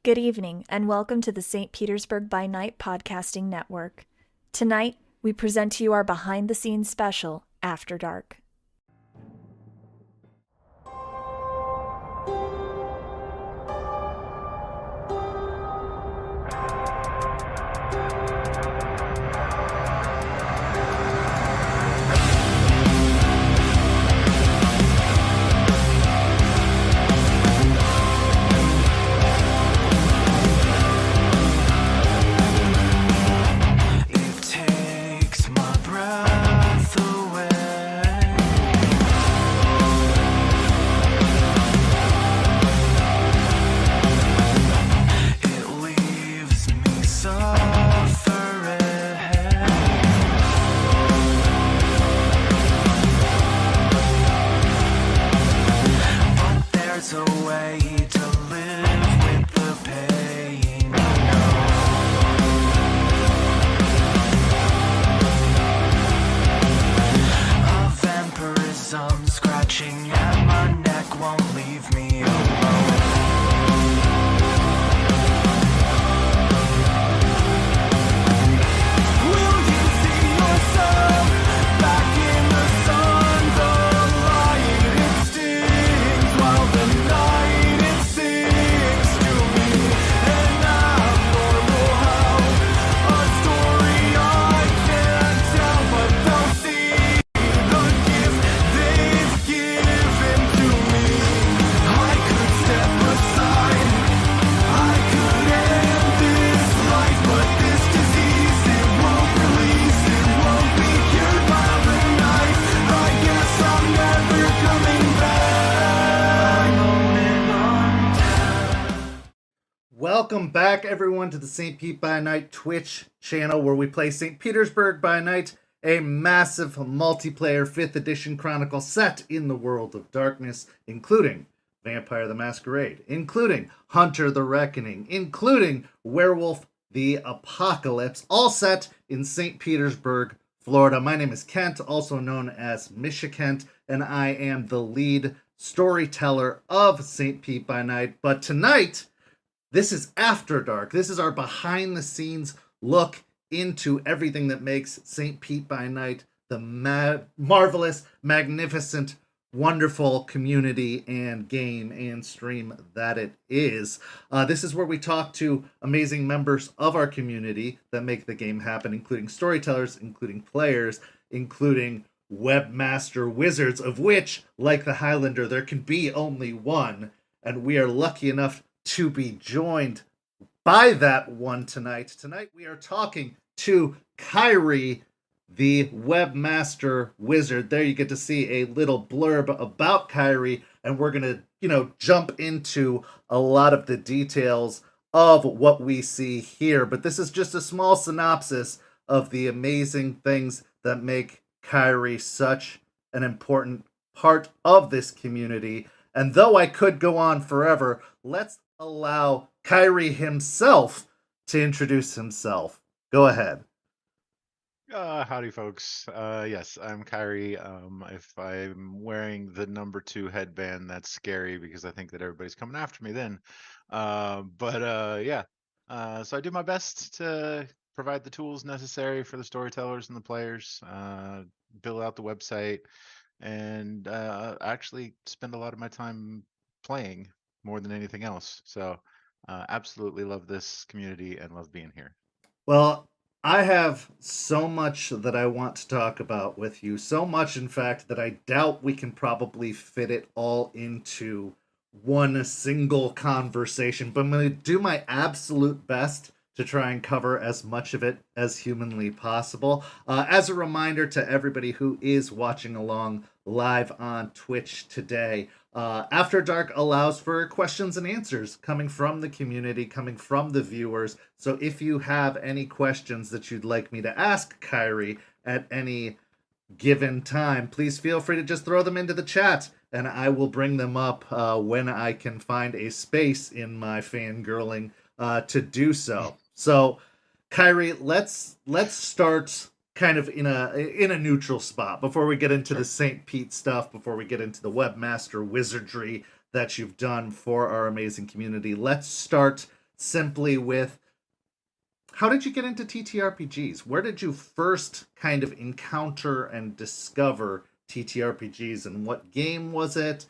Good evening, and welcome to the St. Petersburg By Night podcasting network. Tonight, we present to you our behind-the-scenes special, After Dark. Welcome back, everyone, to the St. Pete by Night Twitch channel, where we play St. Petersburg by Night, a massive multiplayer 5th edition chronicle set in the world of darkness, including Vampire the Masquerade, including Hunter the Reckoning, including Werewolf the Apocalypse, all set in St. Petersburg, Florida. My name is Kent, also known as Misha Kent, and I am the lead storyteller of St. Pete by Night. But tonight, this is After Dark. This is our behind-the-scenes look into everything that makes St. Pete by Night the marvelous, magnificent, wonderful community and game and stream that it is. This is where we talk to amazing members of our community that make the game happen, including storytellers, including players, including webmaster wizards, of which, like the Highlander, there can be only one, and we are lucky enough to be joined by that one tonight. Tonight we are talking to Kyrie the Webmaster Wizard. There you get to see a little blurb about Kyrie, and we're going to, jump into a lot of the details of what we see here. But this is just a small synopsis of the amazing things that make Kyrie such an important part of this community. And though I could go on forever, let's allow Kyrie himself to introduce himself. Go ahead. Howdy, folks. Yes, I'm Kyrie. If I'm wearing the number 2 headband, that's scary because I think that everybody's coming after me then. So I do my best to provide the tools necessary for the storytellers and the players, build out the website, and actually spend a lot of my time playing more than anything else. So absolutely love this community and love being here. Well, I have so much that I want to talk about with you. So much, in fact, that I doubt we can probably fit it all into one single conversation. But I'm going to do my absolute best to try and cover as much of it as humanly possible. As a reminder to everybody who is watching along live on Twitch today, After Dark allows for questions and answers coming from the community, coming from the viewers. So if you have any questions that you'd like me to ask Kyrie at any given time, please feel free to just throw them into the chat, and I will bring them up when I can find a space in my fangirling to do so. So, Kyrie, let's start kind of in a neutral spot before we get into the St. Pete stuff, before we get into the webmaster wizardry that you've done for our amazing community. Let's start simply with how did you get into TTRPGs? Where did you first kind of encounter and discover TTRPGs, and what game was it?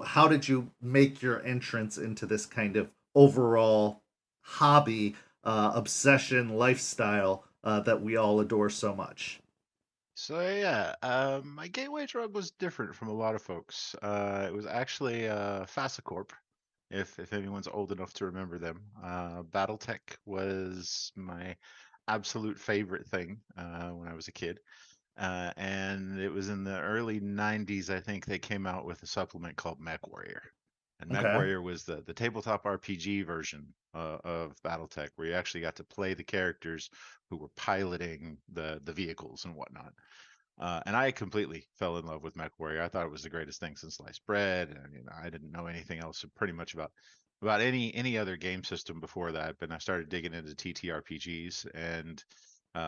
How did you make your entrance into this kind of overall hobby, obsession, lifestyle that we all adore so much? So yeah, my gateway drug was different from a lot of folks. It was actually Fasacorp, if anyone's old enough to remember them. BattleTech was my absolute favorite thing when I was a kid. And it was in the early 90s, I think they came out with a supplement called MechWarrior. And Okay. MechWarrior was the tabletop RPG version of BattleTech, where you actually got to play the characters who were piloting the vehicles and whatnot. And I completely fell in love with MechWarrior. I thought it was the greatest thing since sliced bread. And I didn't know anything else pretty much about any other game system before that. But I started digging into TTRPGs, and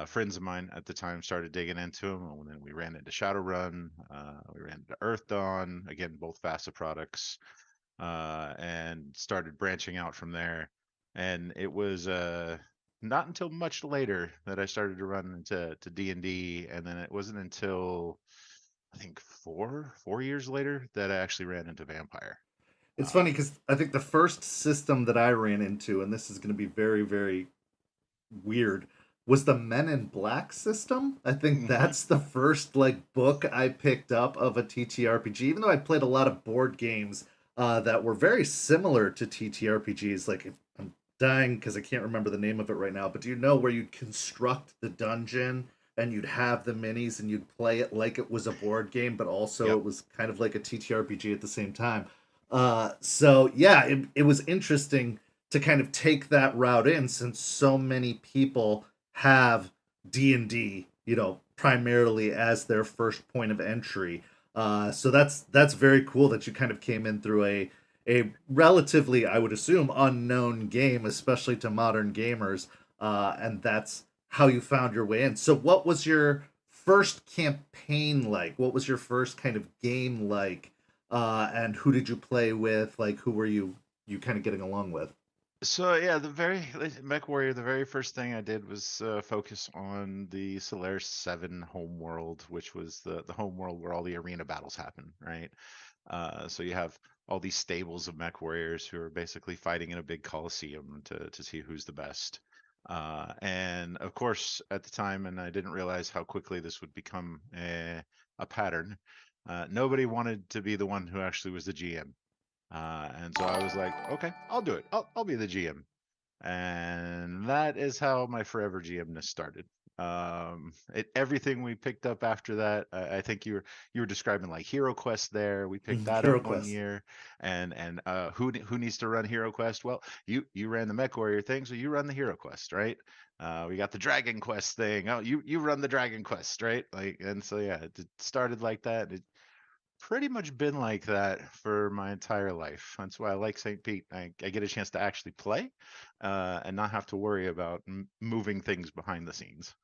friends of mine at the time started digging into them. And then we ran into Shadowrun, we ran into Earth Dawn, again, both FASA products, and started branching out from there. And it was not until much later that I started to run into D&D, and then it wasn't until I think four years later that I actually ran into Vampire. It's funny Um, because I think the first system that I ran into, and this is going to be very, very weird, was the Men in Black system. I think mhm. that's the first like book I picked up of a TTRPG. Even though I played a lot of board games that were very similar to TTRPGs. Like I'm dying because I can't remember the name of it right now. But do you know where you'd construct the dungeon and you'd have the minis and you'd play it like it was a board game, but also Yep. it was kind of like a TTRPG at the same time. So yeah, it was interesting to kind of take that route in, since so many people have D&D, primarily as their first point of entry. So that's very cool that you kind of came in through a relatively, I would assume, unknown game, especially to modern gamers, and that's how you found your way in. So what was your first campaign like? What was your first kind of game like? And who did you play with? Like, who were you kind of getting along with? So yeah, MechWarrior, the very first thing I did was focus on the Solaris 7 home world, which was the home world where all the arena battles happen, right? So you have all these stables of mech warriors who are basically fighting in a big coliseum to see who's the best. And of course, at the time, and I didn't realize how quickly this would become a pattern, nobody wanted to be the one who actually was the GM. And so I was like, okay, I'll do it. I'll be the GM. And that is how my forever GMness started. Everything we picked up after that, I think you were describing like Hero Quest there. We picked that up Hero one Quest. year, and who needs to run Hero Quest? Well, you ran the Mech Warrior thing, so you run the Hero Quest, right? We got the Dragon Quest thing. Oh, you run the Dragon Quest, right? Like, and so yeah, it started like that. It pretty much been like that for my entire life. That's why I like St. Pete. I get a chance to actually play and not have to worry about moving things behind the scenes.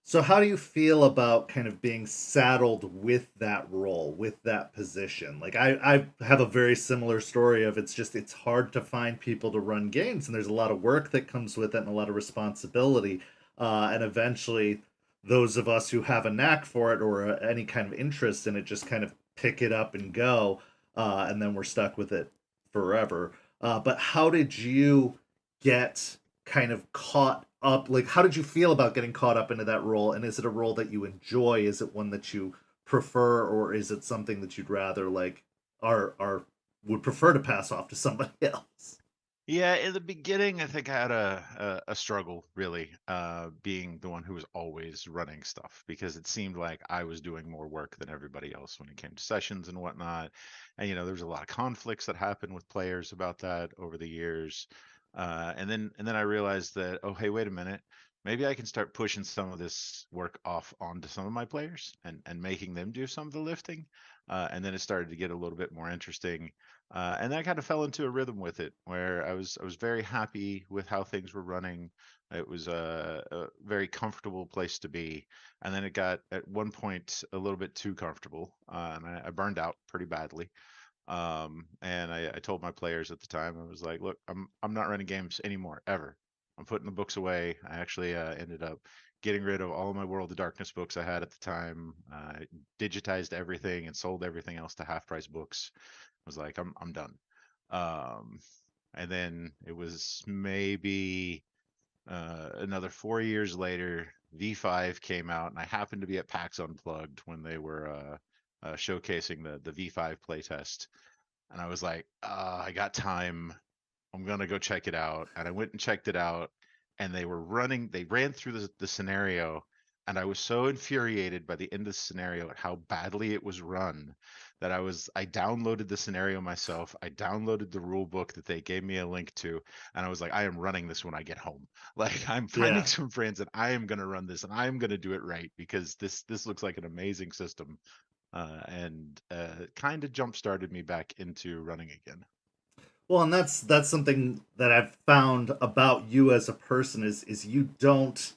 So how do you feel about kind of being saddled with that role, with that position? Like I have a very similar story of it's hard to find people to run games, and there's a lot of work that comes with it and a lot of responsibility. And eventually those of us who have a knack for it or any kind of interest in it just kind of pick it up and go, and then we're stuck with it forever. But how did you get kind of caught up? Like, how did you feel about getting caught up into that role, and is it a role that you enjoy? Is it one that you prefer, or is it something that you'd rather like are would prefer to pass off to somebody else? Yeah, in the beginning, I think I had a struggle really, being the one who was always running stuff because it seemed like I was doing more work than everybody else when it came to sessions and whatnot. And there was a lot of conflicts that happened with players about that over the years. And then I realized that, oh, hey, wait a minute, maybe I can start pushing some of this work off onto some of my players and making them do some of the lifting. And then it started to get a little bit more interesting, and then I kind of fell into a rhythm with it where I was very happy with how things were running. It was a very comfortable place to be, and then it got at one point a little bit too comfortable, and I burned out pretty badly. And I told my players at the time, I was like, look, I'm not running games anymore, ever. I'm putting the books away. I actually ended up getting rid of all of my World of Darkness books I had at the time. Digitized everything and sold everything else to half price books. I was like, I'm done. Um, and then it was maybe another 4 years later, V5 came out, and I happened to be at PAX Unplugged when they were showcasing the V5 playtest. And I was like, I got time. I'm gonna go check it out. And I went and checked it out, and they ran through the scenario, and I was so infuriated by the end of the scenario at how badly it was run that I downloaded the scenario myself. I downloaded the rule book that they gave me a link to, and I was like, I am running this when I get home. Like, I'm finding Yeah. some friends, and I am gonna run this, and I am gonna do it right because this looks like an amazing system. And kind of jump started me back into running again. Well, and that's something that I've found about you as a person is you don't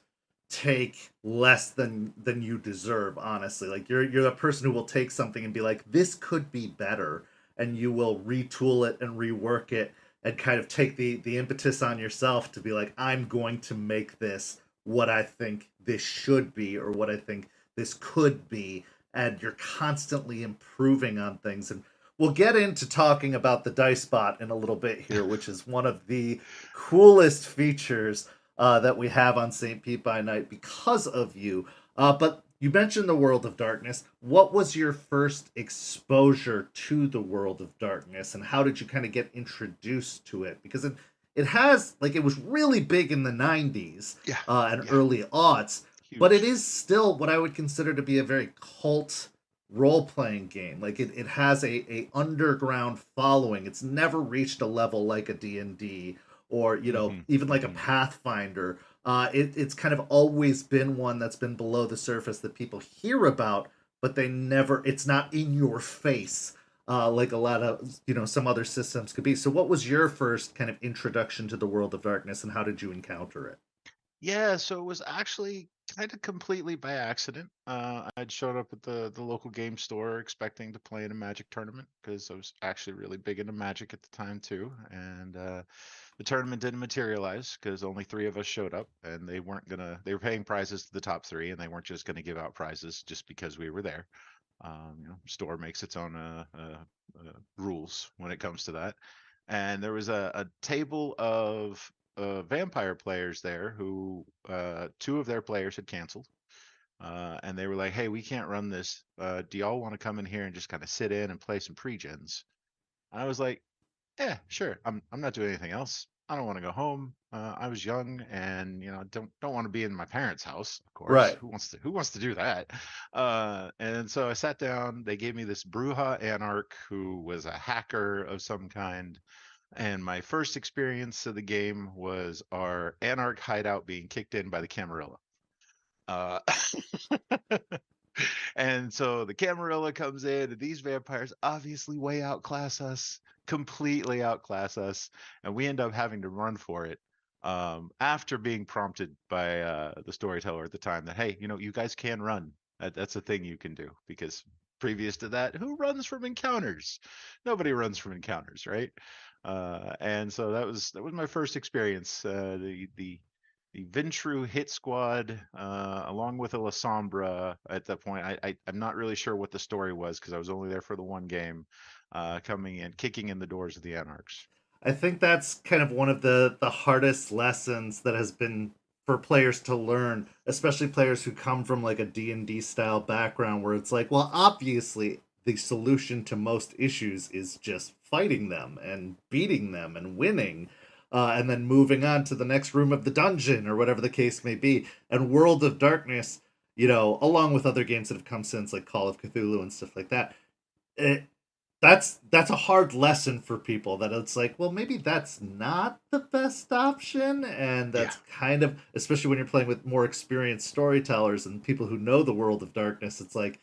take less than you deserve, honestly. Like you're the person who will take something and be like, this could be better, and you will retool it and rework it and kind of take the impetus on yourself to be like, I'm going to make this what I think this should be or what I think this could be, and you're constantly improving on things. And we'll get into talking about the dice bot in a little bit here, which is one of the coolest features that we have on St. Pete by Night because of you. But you mentioned the World of Darkness. What was your first exposure to the World of Darkness, and how did you kind of get introduced to it? Because it has, like, it was really big in the 90s Yeah, and yeah, early aughts, but it huge. is still what I would consider to be a very cult role-playing game. Like it has a underground following. It's never reached a level like a D&D or Hmm. even like a Hmm. Pathfinder. It's kind of always been one that's been below the surface that people hear about, but they never, it's not in your face like a lot of some other systems could be. So what was your first kind of introduction to the World of Darkness, and how did you encounter it? Yeah, so it was actually kind of completely by accident. I'd showed up at the local game store expecting to play in a Magic tournament because I was actually really big into Magic at the time too. And the tournament didn't materialize because only three of us showed up, and they were paying prizes to the top three, and they weren't just gonna give out prizes just because we were there. Store makes its own rules when it comes to that. And there was a table of vampire players there who two of their players had canceled. And they were like, hey, we can't run this. Do y'all want to come in here and just kind of sit in and play some pre-gens? And I was like, yeah, sure. I'm not doing anything else. I don't want to go home. I was young and don't want to be in my parents' house, of course. Right. Who wants to do that? And so I sat down. They gave me this Bruja Anarch who was a hacker of some kind. And my first experience of the game was our Anarch hideout being kicked in by the Camarilla. Uh, and so the Camarilla comes in, and these vampires obviously way outclass us, completely outclass us, and we end up having to run for it. After being prompted by the storyteller at the time that, hey, you guys can run. That's a thing you can do because previous to that, who runs from encounters? Nobody runs from encounters, right? And so that was my first experience. The Ventru hit squad, along with a La Sombra at that point. I'm not really sure what the story was because I was only there for the one game, coming in, kicking in the doors of the Anarchs. I think that's kind of one of the hardest lessons that has been for players to learn, especially players who come from like a D&D style background where it's like, well, obviously the solution to most issues is just fighting them and beating them and winning. And then moving on to the next room of the dungeon or whatever the case may be. And World of Darkness, along with other games that have come since, like Call of Cthulhu and stuff like that, it, that's a hard lesson for people, that it's like, well, maybe that's not the best option. And Yeah. that's kind of, especially when you're playing with more experienced storytellers and people who know the World of Darkness, it's like,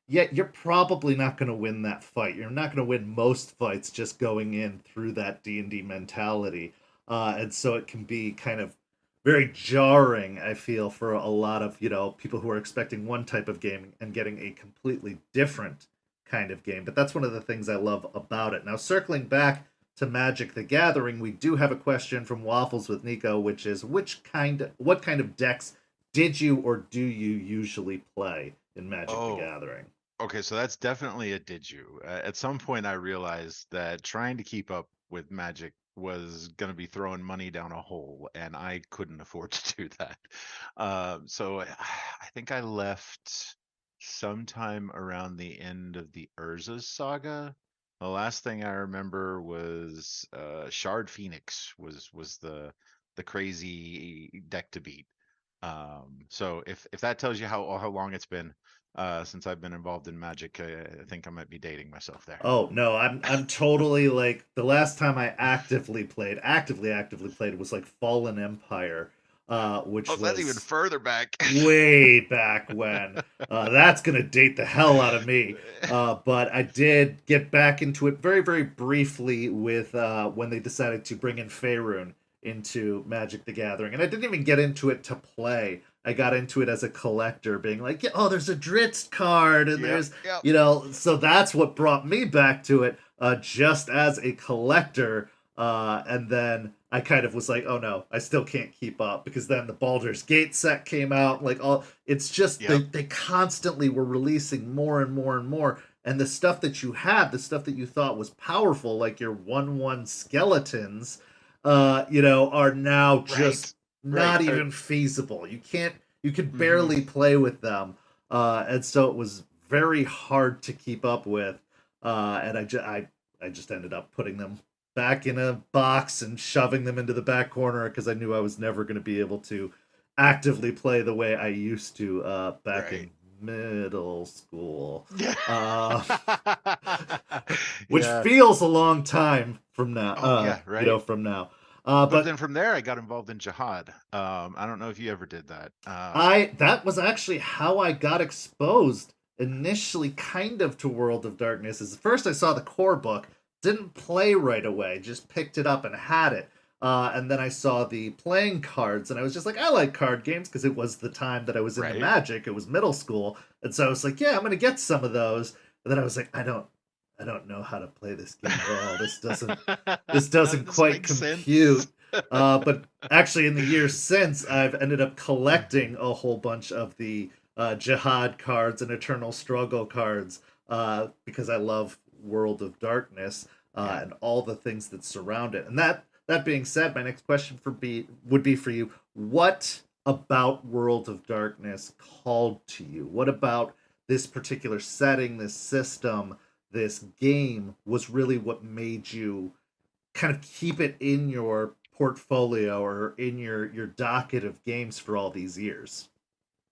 yeah, you're probably not going to win that fight. You're not going to win most fights just going in through that D&D mentality. And so it can be kind of very jarring, I feel, for a lot of people who are expecting one type of game and getting a completely different kind of game. But that's one of the things I love about it. Now, circling back to Magic the Gathering, we do have a question from Waffles with Nico, which is what kind of decks did you or do you usually play in Magic the Oh, Gathering? okay, so that's definitely a did you. At some point, I realized that trying to keep up with Magic was going to be throwing money down a hole, and I couldn't afford to do that. So I think I left sometime around the end of the Urza's saga. The last thing I remember was Shard Phoenix was the crazy deck to beat. So if that tells you how long it's been since I've been involved in Magic, I think I might be dating myself there. Oh no, I'm totally like the last time I actively played was like Fallen Empire, Oh, which that's even was further back. way back when. That's gonna date the hell out of me. But I did get back into it very, very briefly with when they decided to bring in Faerun into Magic the Gathering. And I didn't even get into it to play. I got into it as a collector, being like, yeah, oh, there's a Dritz card, and Yep, there's, yep. so that's what brought me back to it, just as a collector. And then I kind of was like, oh no, I still can't keep up because then the Baldur's Gate set came out. Like all, it's just Yep. they constantly were releasing more and more and more. And the stuff that you had, the stuff that you thought was powerful, like your 1/1 skeletons, are now just Right. Right. not even feasible. You can Mhm. barely play with them. And so it was very hard to keep up with. And I just ended up putting them back in a box and shoving them into the back corner because I knew I was never going to be able to actively play the way I used to back Right. in middle school. Yeah. Uh, which Yeah. feels a long time from now, Oh yeah, right. from now. But But then from there, I got involved in jihad. I don't know if you ever did that. that was actually how I got exposed initially, kind of to World of Darkness. Is first I saw the core book, didn't play right away, just picked it up and had it. And then I saw the playing cards, and I was just like, I like card games because it was the time that I was into Right. Magic. It was middle school, and so I was like, yeah, I'm gonna get some of those. And then I was like, I don't know how to play this game at all. This None of doesn't this quite makes compute. sense. But actually, in the years since, I've ended up collecting a whole bunch of the Jihad cards and Eternal Struggle cards because I love World of Darkness Yeah. and all the things that surround it. And that being said, my next question would be for you: what about World of Darkness called to you? What about this particular setting, this system, this game was really what made you kind of keep it in your portfolio or in your docket of games for all these years?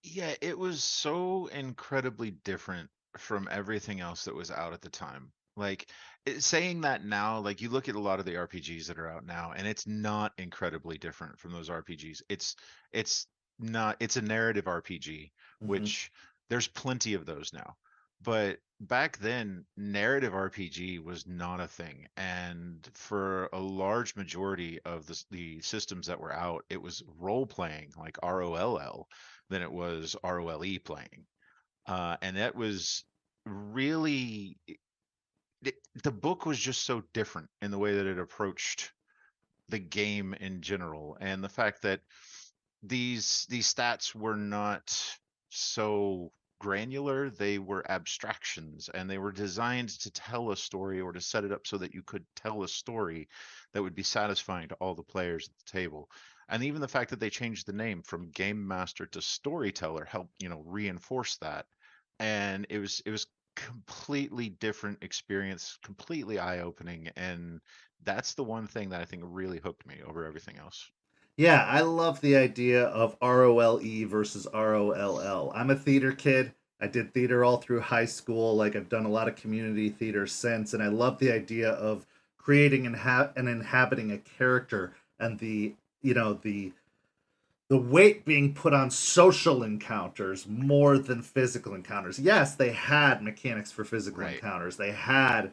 Yeah, it was so incredibly different from everything else that was out at the time. Like saying that now, like you look at a lot of the RPGs that are out now, and it's not incredibly different from those RPGs. It's not, it's a narrative RPG, Hmm. which there's plenty of those now. But back then, narrative RPG was not a thing. And for a large majority of the systems that were out, it was role playing, like ROLL, than it was ROLE playing. And that was really, the book was just so different in the way that it approached the game in general. And the fact that these stats were not so granular, they were abstractions, and they were designed to tell a story or to set it up so that you could tell a story that would be satisfying to all the players at the table. And even the fact that they changed the name from game master to storyteller helped, reinforce that. And it was completely different experience, completely eye-opening, and that's the one thing that I think really hooked me over everything else. Yeah, I love the idea of ROLE versus ROLL. I'm a theater kid. I did theater all through high school. Like I've done a lot of community theater since, and I love the idea of creating and inhabiting a character and the weight being put on social encounters more than physical encounters. Yes, they had mechanics for physical Right. encounters. They had,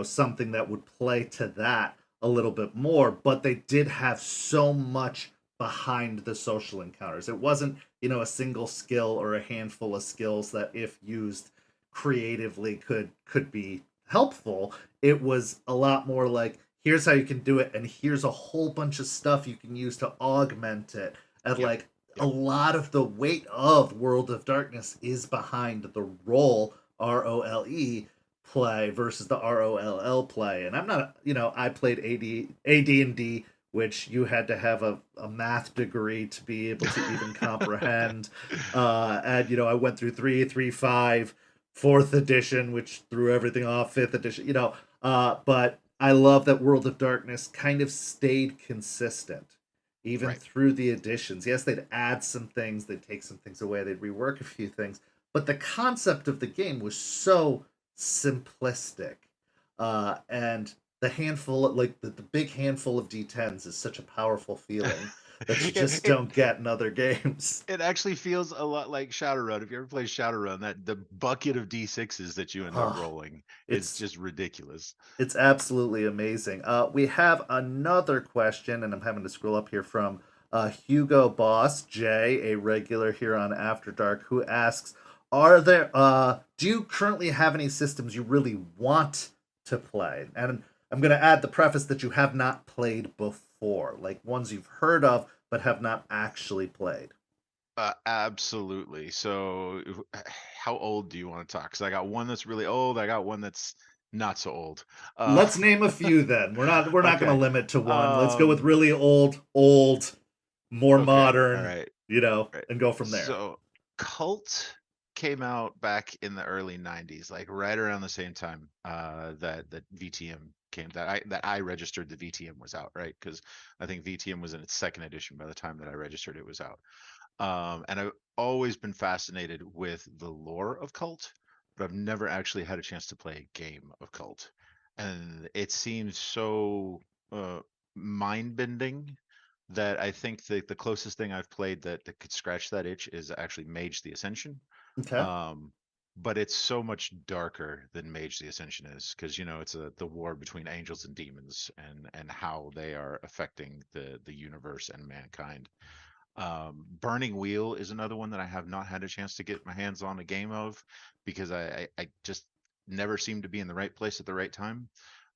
something that would play to that a little bit more, but they did have so much behind the social encounters. It wasn't, a single skill or a handful of skills that if used creatively could be helpful. It was a lot more like, here's how you can do it, and here's a whole bunch of stuff you can use to augment it. And Yep. like a Yep. lot of the weight of World of Darkness is behind the role play versus the ROLL play. And I'm not, I played AD&D, which you had to have a math degree to be able to even comprehend. And I went through 3.5, fourth edition, which threw everything off, fifth edition, but I love that World of Darkness kind of stayed consistent even Right. through the editions. Yes, they'd add some things, they'd take some things away, they'd rework a few things, but the concept of the game was so simplistic. And the handful, like the big handful of D10s, is such a powerful feeling that you it, just it don't get in other games. it actually feels a lot like Shadowrun. If you ever play Shadowrun, that the bucket of D6s that you end up Oh, rolling is it's just ridiculous. it's absolutely amazing. We have another question, and I'm having to scroll up here from Hugo Boss J, a regular here on After Dark, who asks, do you currently have any systems you really want to play? And I'm going to add the preface that you have not played before, like ones you've heard of but have not actually played. Absolutely. So, how old do you want to talk? Because I got one that's really old. I got one that's not so old. Uh, Let's name a few then. We're not going to okay. limit to one. Let's go with Um, really old, more okay. All modern, right. Right. and go from there. So, Cult came out back in the early 90s, like right around the same time that VTM came, that I registered the VTM was out, right? Because I think VTM was in its second edition by the time that I registered it was out. And I've always been fascinated with the lore of Cult, but I've never actually had a chance to play a game of Cult. And it seems so mind bending that I think the closest thing I've played that could scratch that itch is actually Mage the Ascension. Okay. Um, but it's so much darker than Mage the Ascension is, because it's the war between angels and demons, and how they are affecting the universe and mankind. Burning Wheel is another one that I have not had a chance to get my hands on a game of, because I just never seem to be in the right place at the right time.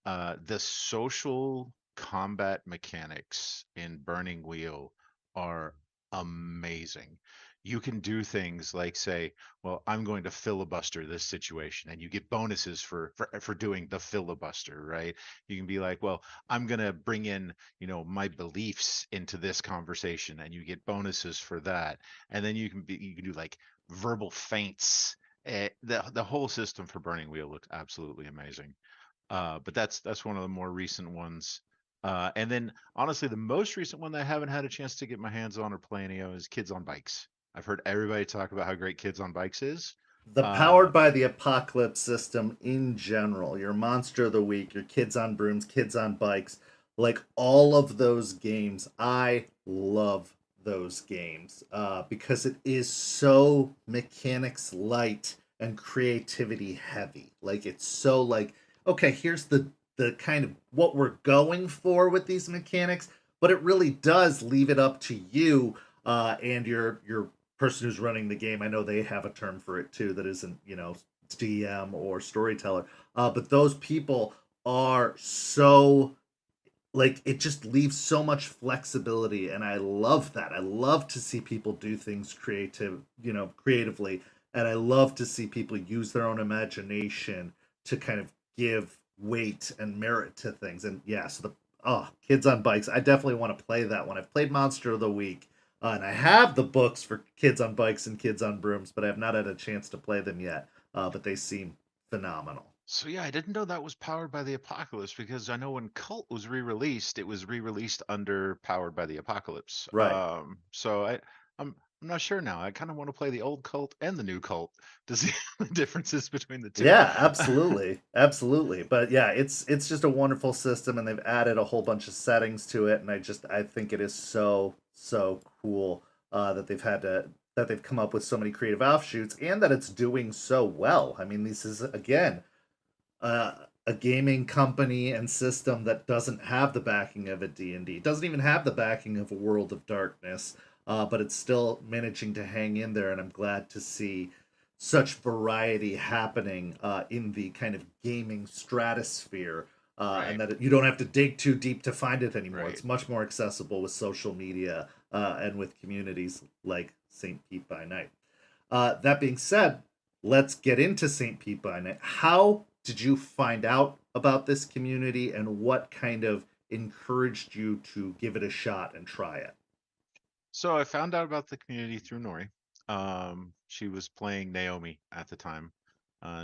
The social combat mechanics in Burning Wheel are amazing. You can do things like say, well, I'm going to filibuster this situation, and you get bonuses for doing the filibuster, right? You can be like, well, I'm going to bring in, my beliefs into this conversation, and you get bonuses for that. And then you can do like verbal feints. The whole system for Burning Wheel looked absolutely amazing. But that's one of the more recent ones. And then honestly, the most recent one that I haven't had a chance to get my hands on or play any of is Kids on Bikes. I've heard everybody talk about how great Kids on Bikes is. The Uh, Powered by the Apocalypse system in general, your Monster of the Week, your Kids on Brooms, Kids on Bikes, like all of those games, I love those games because it is so mechanics light and creativity heavy. Like it's so like, okay, here's the kind of what we're going for with these mechanics, but it really does leave it up to you and your person who's running the game. I know they have a term for it too that isn't, DM or storyteller. But those people are so like it just leaves so much flexibility, and I love that. I love to see people do things creatively, and I love to see people use their own imagination to kind of give weight and merit to things. And yeah, so the Kids on Bikes, I definitely want to play that one. I've played Monster of the Week, and I have the books for Kids on Bikes and Kids on Brooms, but I have not had a chance to play them yet. But they seem phenomenal. so yeah, I didn't know that was Powered by the Apocalypse, because I know when Cult was re-released, it was re-released under Powered by the Apocalypse. Right. So I'm not sure now. I kind of want to play the old Cult and the new Cult to see the differences between the two. Yeah, absolutely. Absolutely. But yeah, it's just a wonderful system, and they've added a whole bunch of settings to it, and I think it is so cool that they've come up with so many creative offshoots, and that it's doing so well. I mean, this is again a gaming company and system that doesn't have the backing of a D&D. It doesn't even have the backing of a World of Darkness, but it's still managing to hang in there, and I'm glad to see such variety happening in the kind of gaming stratosphere, and Right, that you don't have to dig too deep to find it anymore. right. It's much more accessible with social media and with communities like St. Pete by Night. That being said, let's get into St. Pete by Night. How did you find out about this community, and what kind of encouraged you to give it a shot and try it? So I found out about the community through Nori. She was playing Naomi at the time.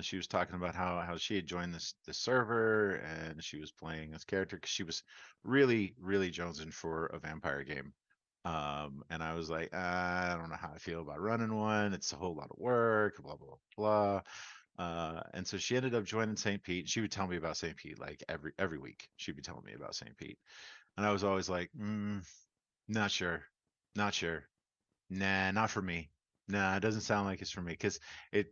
She was talking about how she had joined this server and she was playing this character because she was really jonesing for a vampire game. And I was like, I don't know how I feel about running one. It's a whole lot of work, blah blah blah. And so she ended up joining St. Pete. She would tell me about St. Pete like every week. She'd be telling me about St. Pete, and I was always like, not sure, not sure. Nah, not for me. Nah, it doesn't sound like it's for me because it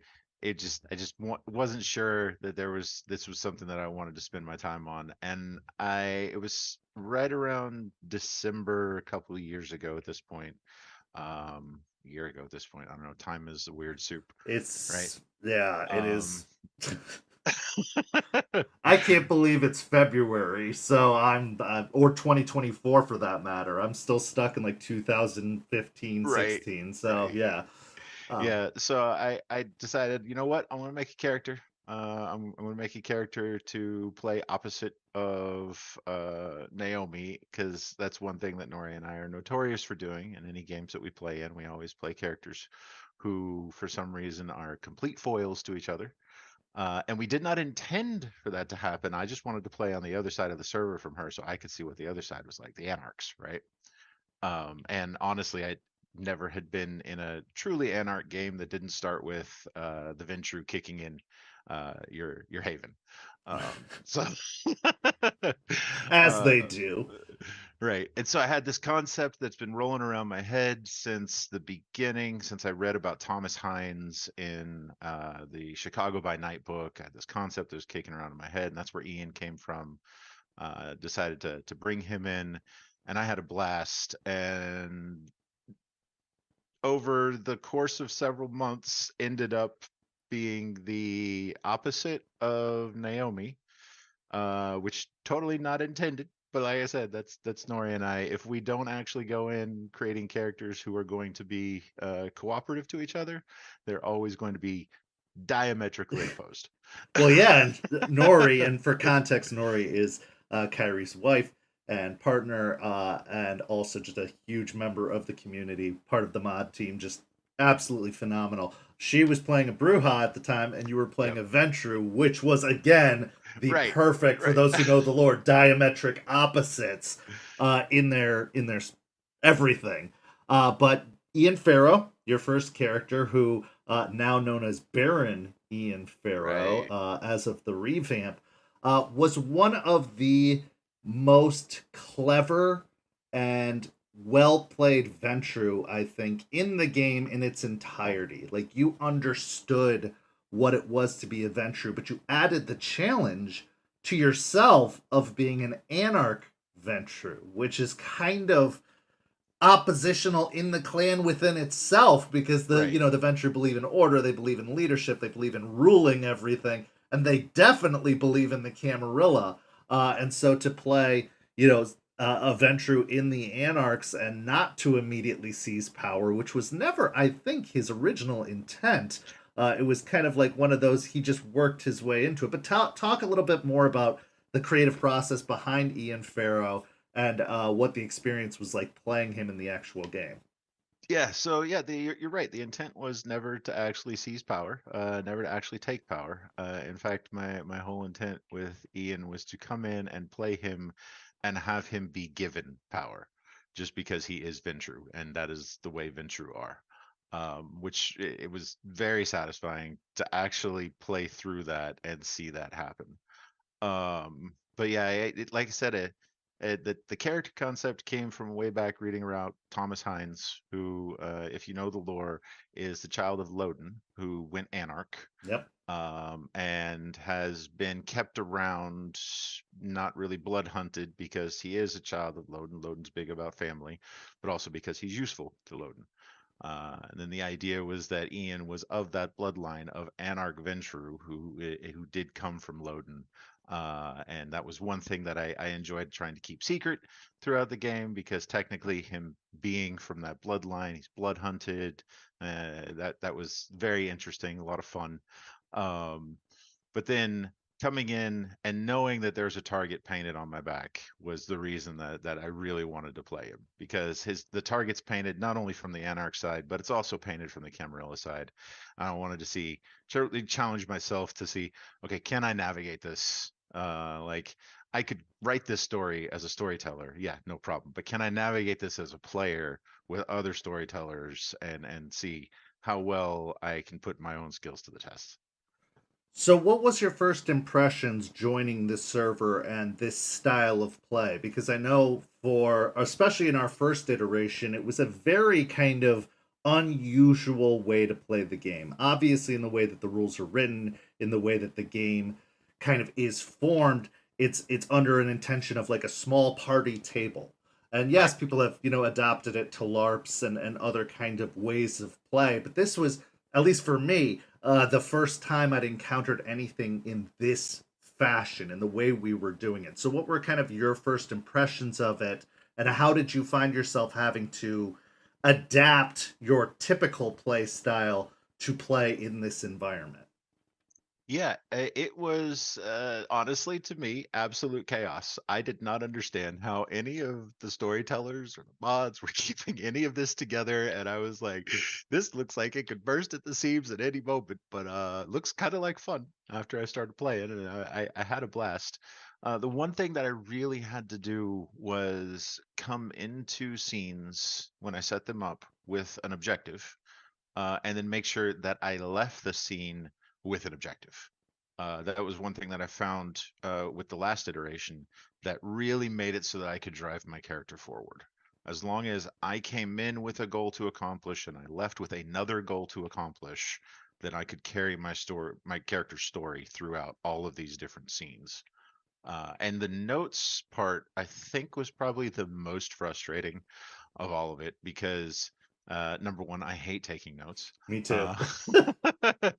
wasn't sure that this was something that I wanted to spend my time on. And it was right around December a couple of years ago at this point. A year ago at this point. I don't know. Time is a weird soup, right? It's yeah, it Um, is. I can't believe it's February, so I'm or 2024 for that matter. I'm still stuck in like 2015, right, 16. So right. yeah. Um, Yeah, so I decided, you know what? I want to make a character. I'm going to make a character to play opposite of Naomi because that's one thing that Nori and I are notorious for doing in any games that we play in. We always play characters who, for some reason, are complete foils to each other. And we did not intend for that to happen. I just wanted to play on the other side of the server from her so I could see what the other side was like, the Anarchs, right? And honestly, I never had been in a truly Anarch game that didn't start with the Ventrue kicking in your Haven. So as uh, they do. right, and so I had this concept that's been rolling around my head since the beginning, since I read about Thomas Hines in the Chicago by Night book. I had this concept that was kicking around in my head, and that's where Ian came from. Decided to bring him in, and I had a blast. And over the course of several months, ended up being the opposite of Naomi, which totally not intended. But like I said, that's Nori and I. If we don't actually go in creating characters who are going to be cooperative to each other, they're always going to be diametrically opposed. Well, yeah, and Nori, and for context, Nori is Kyrie's wife and partner, and also just a huge member of the community, part of the mod team, just absolutely phenomenal. She was playing a Bruja at the time, and you were playing Yep. a Ventru, which was again the Right. perfect, for Right. those who know the lore, diametric opposites in their everything. But Ian Farrow, your first character, who now known as Baron Ian Farrow, Right. as of the revamp, was one of the most clever and well played Ventru, I think, in the game in its entirety. Like, you understood what it was to be a Ventru, but you added the challenge to yourself of being an Anarch Ventru, which is kind of oppositional in the clan within itself, because the Right. the Venture believe in order, they believe in leadership, they believe in ruling everything, and they definitely believe in the Camarilla. And so to play, a Ventru in the Anarchs and not to immediately seize power, which was never, I think, his original intent. It was kind of like one of those, he just worked his way into it. But talk a little bit more about the creative process behind Ian Farrow, and what the experience was like playing him in the actual game. Yeah, so yeah, you're right. The intent was never to actually seize power, never to actually take power. In fact, my whole intent with Ian was to come in and play him and have him be given power, just because he is Ventrue, and that is the way Ventrue are. Which it was very satisfying to actually play through that and see that happen. But yeah, like I said, the character concept came from way back reading about Thomas Hines, who, if you know the lore, is the child of Loden, who went Anarch, Yep. and has been kept around, not really blood hunted because he is a child of Loden. Loden's big about family, but also because he's useful to Loden. And then the idea was that Ian was of that bloodline of Anarch Ventrue, who did come from Loden. And that was one thing that I enjoyed trying to keep secret throughout the game, because technically him being from that bloodline, he's blood hunted. That was very interesting, a lot of fun. Um, but then coming in and knowing that there's a target painted on my back was the reason that I really wanted to play him, because the target's painted not only from the Anarch side, but it's also painted from the Camarilla side. I wanted to certainly challenge myself to see, okay, can I navigate this? Like, I could write this story as a storyteller, yeah, no problem. But can I navigate this as a player with other storytellers and see how well I can put my own skills to the test? So, what was your first impressions joining this server and this style of play? Because I know especially in our first iteration, it was a very kind of unusual way to play the game. Obviously, in the way that the rules are written, in the way that the game kind of is formed, it's under an intention of like a small party table. And Right. yes, people have, adopted it to LARPs and other kind of ways of play, but this was, at least for me, the first time I'd encountered anything in this fashion and the way we were doing it. So, what were kind of your first impressions of it, and how did you find yourself having to adapt your typical play style to play in this environment? Yeah, it was honestly, to me, absolute chaos. I did not understand how any of the storytellers or the mods were keeping any of this together, and I was like, this looks like it could burst at the seams at any moment, but looks kind of like fun after I started playing, and I had a blast. The one thing that I really had to do was come into scenes when I set them up with an objective, and then make sure that I left the scene with an objective. That was one thing that I found with the last iteration that really made it so that I could drive my character forward. As long as I came in with a goal to accomplish and I left with another goal to accomplish, then I could carry my character's story throughout all of these different scenes. And the notes part, I think, was probably the most frustrating of all of it, because number one, I hate taking notes. Me too. Uh, I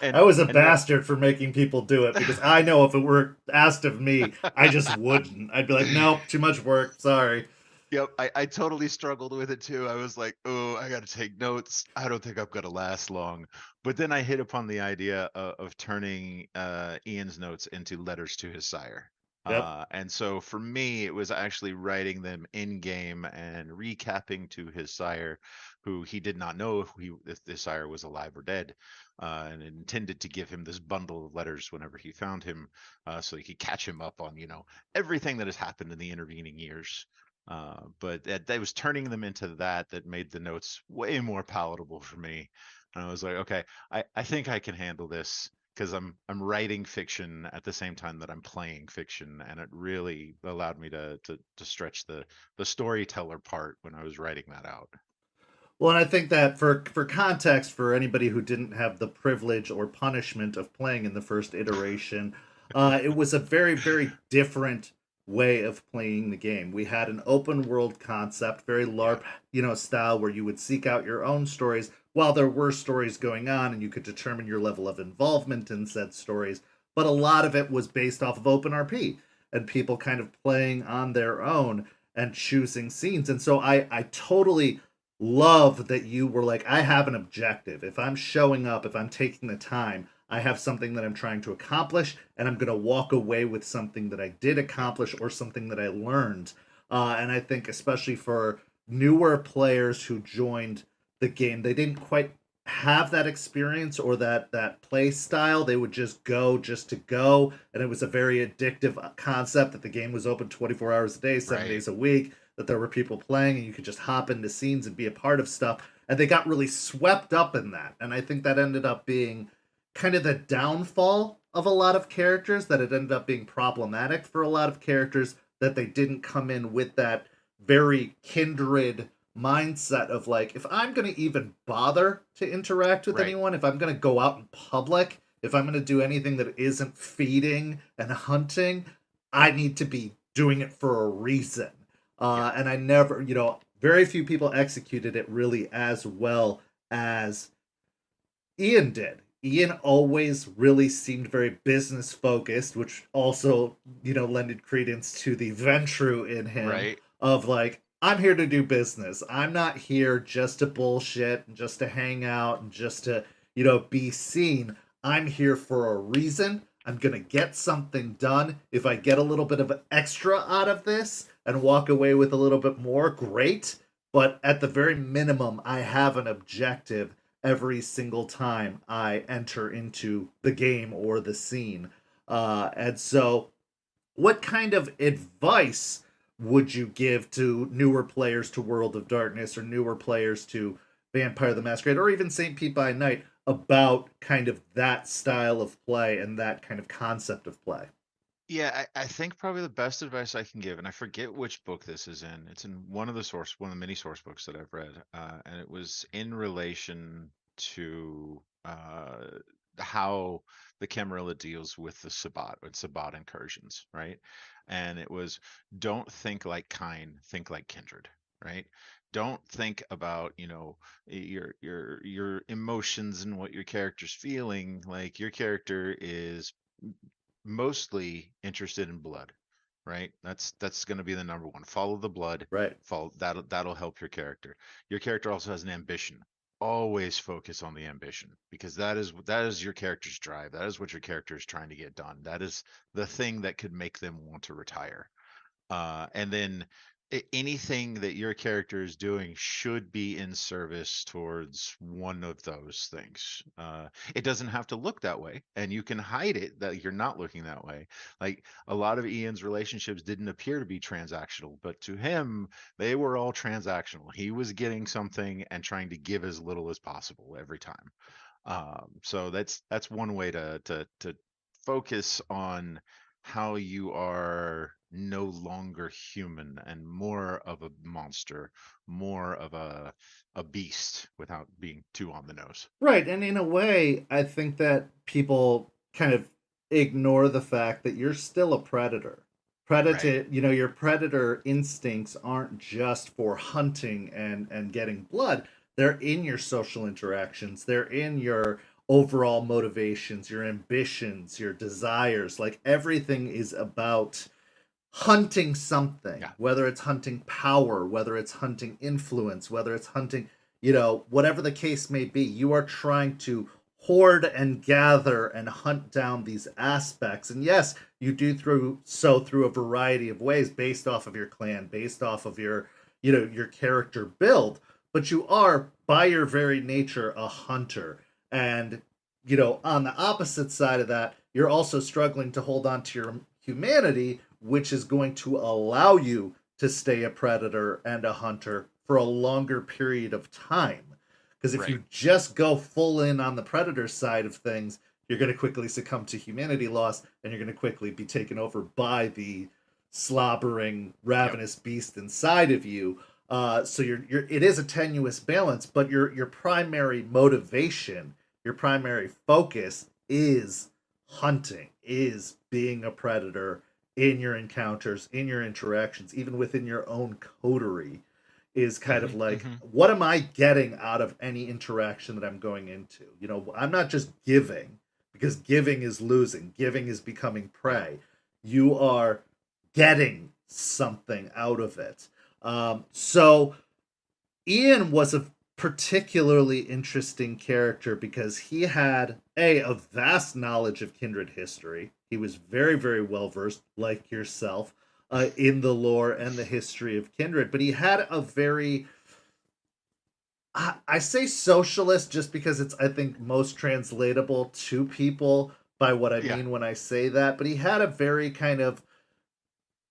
and was a and no, bastard for making people do it because I know if it were asked of me, I just wouldn't. I'd be like, nope, too much work. Sorry. yep, I totally struggled with it too. I was like, oh, I got to take notes. I don't think I'm gonna last long. But then I hit upon the idea of turning Ian's notes into letters to his sire. Yep. And so for me, it was actually writing them in game and recapping to his sire, who he did not know if the sire was alive or dead, and intended to give him this bundle of letters whenever he found him, so he could catch him up on everything that has happened in the intervening years. But that was turning them into that made the notes way more palatable for me. And I was like, okay, I think I can handle this, because I'm writing fiction at the same time that I'm playing fiction, and it really allowed me to stretch the storyteller part when I was writing that out. Well, and I think that for context, for anybody who didn't have the privilege or punishment of playing in the first iteration, it was a very, very different way of playing the game. We had an open world concept, very Yeah, LARP, style, where you would seek out your own stories while there were stories going on, and you could determine your level of involvement in said stories. But a lot of it was based off of open RP and people kind of playing on their own and choosing scenes. And so I totally love that you were like, I have an objective. If I'm showing up, if I'm taking the time, I have something that I'm trying to accomplish, and I'm going to walk away with something that I did accomplish or something that I learned. And I think, especially for newer players who joined the game, they didn't quite have that experience or that play style. They would just go just to go, and it was a very addictive concept that the game was open 24 hours a day, 7 right. days a week, that there were people playing and you could just hop into scenes and be a part of stuff. And they got really swept up in that. And I think that ended up being kind of the downfall of a lot of characters, that it ended up being problematic for a lot of characters, that they didn't come in with that very kindred mindset of like, if I'm going to even bother to interact with Right. anyone, if I'm going to go out in public, if I'm going to do anything that isn't feeding and hunting, I need to be doing it for a reason. Yep. And I never, very few people executed it really as well as Ian did. Ian always really seemed very business focused, which also, lended credence to the Ventrue in him Right. of like, I'm here to do business. I'm not here just to bullshit and just to hang out and just to, be seen. I'm here for a reason. I'm going to get something done. If I get a little bit of an extra out of this and walk away with a little bit more, great. But at the very minimum, I have an objective every single time I enter into the game or the scene. And so, what kind of advice would you give to newer players to World of Darkness or newer players to Vampire the Masquerade or even St. Pete by Night about kind of that style of play and that kind of concept of play? Yeah, I think probably the best advice I can give, and I forget which book this is in. It's in one of the many source books that I've read, and it was in relation to how the Camarilla deals with the Sabbat incursions, right? And it was, don't think like Kine, think like kindred, right? Don't think about, your emotions and what your character's feeling. Like your character is mostly interested in blood, right? That's going to be the number one. Follow the blood. Right. Follow that'll help your character. Your character also has an ambition. Always focus on the ambition, because that is your character's drive. That is what your character is trying to get done. That is the thing that could make them want to retire. And then anything that your character is doing should be in service towards one of those things. It doesn't have to look that way, and you can hide it that you're not looking that way. Like a lot of Ian's relationships didn't appear to be transactional, but to him, they were all transactional. He was getting something and trying to give as little as possible every time. So that's one way to focus on how you are no longer human and more of a monster, more of a beast, without being too on the nose. Right. And in a way, I think that people kind of ignore the fact that you're still a predator. Right. Your predator instincts aren't just for hunting and getting blood. They're in your social interactions. They're in your overall motivations, your ambitions, your desires. Like everything is about hunting something, Yeah. whether it's hunting power, whether it's hunting influence, whether it's hunting, whatever the case may be, you are trying to hoard and gather and hunt down these aspects. And yes, you do through a variety of ways based off of your clan, based off of your character build, but you are by your very nature a hunter. And on the opposite side of that, you're also struggling to hold on to your humanity, which is going to allow you to stay a predator and a hunter for a longer period of time. Because if Right. you just go full in on the predator side of things, you're going to quickly succumb to humanity loss, and you're going to quickly be taken over by the slobbering, Yep. ravenous beast inside of you. So it is a tenuous balance, but your primary motivation, your primary focus is hunting, is being a predator in your encounters, in your interactions, even within your own coterie, is kind of Hmm. like, Hmm. what am I getting out of any interaction that I'm going into? I'm not just giving, because giving is losing, giving is becoming Yeah. prey. You are getting something out of it. So Ian was a particularly interesting character because he had a vast knowledge of kindred history. He was very, very well versed, like yourself, in the lore and the history of kindred. But he had a very, I say socialist just because it's, I think, most translatable to people by what I Yeah. mean when I say that. But he had a very kind of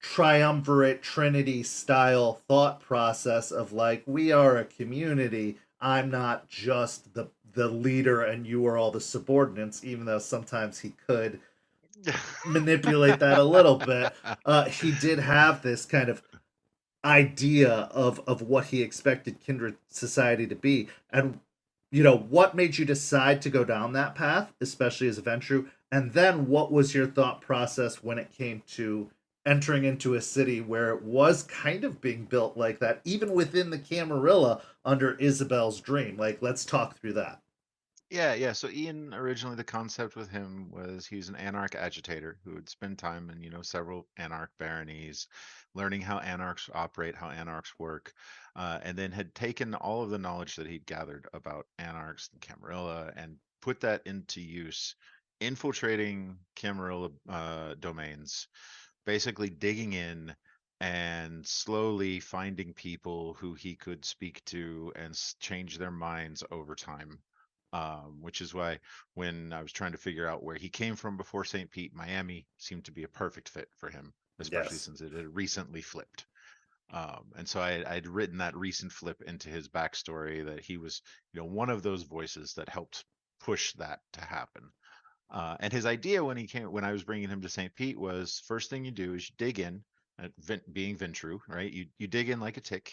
triumvirate trinity style thought process of like, we are a community. I'm not just the leader and you are all the subordinates, even though sometimes he could manipulate that a little bit. He did have this kind of idea of what he expected kindred society to be. And what made you decide to go down that path, especially as a Ventrue? And then what was your thought process when it came to entering into a city where it was kind of being built like that, even within the Camarilla under Isabel's dream. Like, let's talk through that. Yeah. So Ian, originally the concept with him was he's an anarch agitator who would spend time in, several anarch baronies, learning how anarchs operate, how anarchs work, and then had taken all of the knowledge that he'd gathered about anarchs and Camarilla and put that into use, infiltrating Camarilla domains, basically digging in and slowly finding people who he could speak to and change their minds over time. Which is why when I was trying to figure out where he came from before St. Pete, Miami seemed to be a perfect fit for him, especially Yes. since it had recently flipped. And so I'd written that recent flip into his backstory that he was, one of those voices that helped push that to happen. And his idea when I was bringing him to St. Pete was first thing you do is you dig in, being Ventru, right? You dig in like a tick.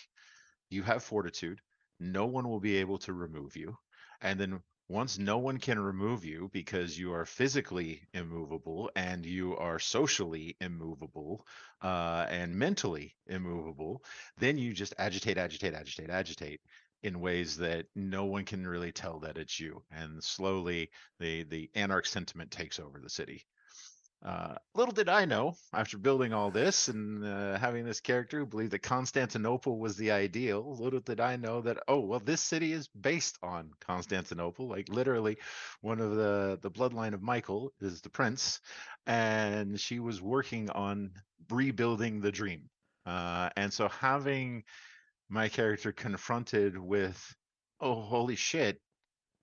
You have fortitude. No one will be able to remove you. And then once no one can remove you because you are physically immovable and you are socially immovable and mentally immovable, then you just agitate in ways that no one can really tell that it's you. And slowly the anarch sentiment takes over the city. Little did I know, after building all this and having this character who believed that Constantinople was the ideal, little did I know that, oh, well, this city is based on Constantinople. Like, literally, one of the bloodline of Michael is the prince, and she was working on rebuilding the dream. And so having my character confronted with, oh, holy shit,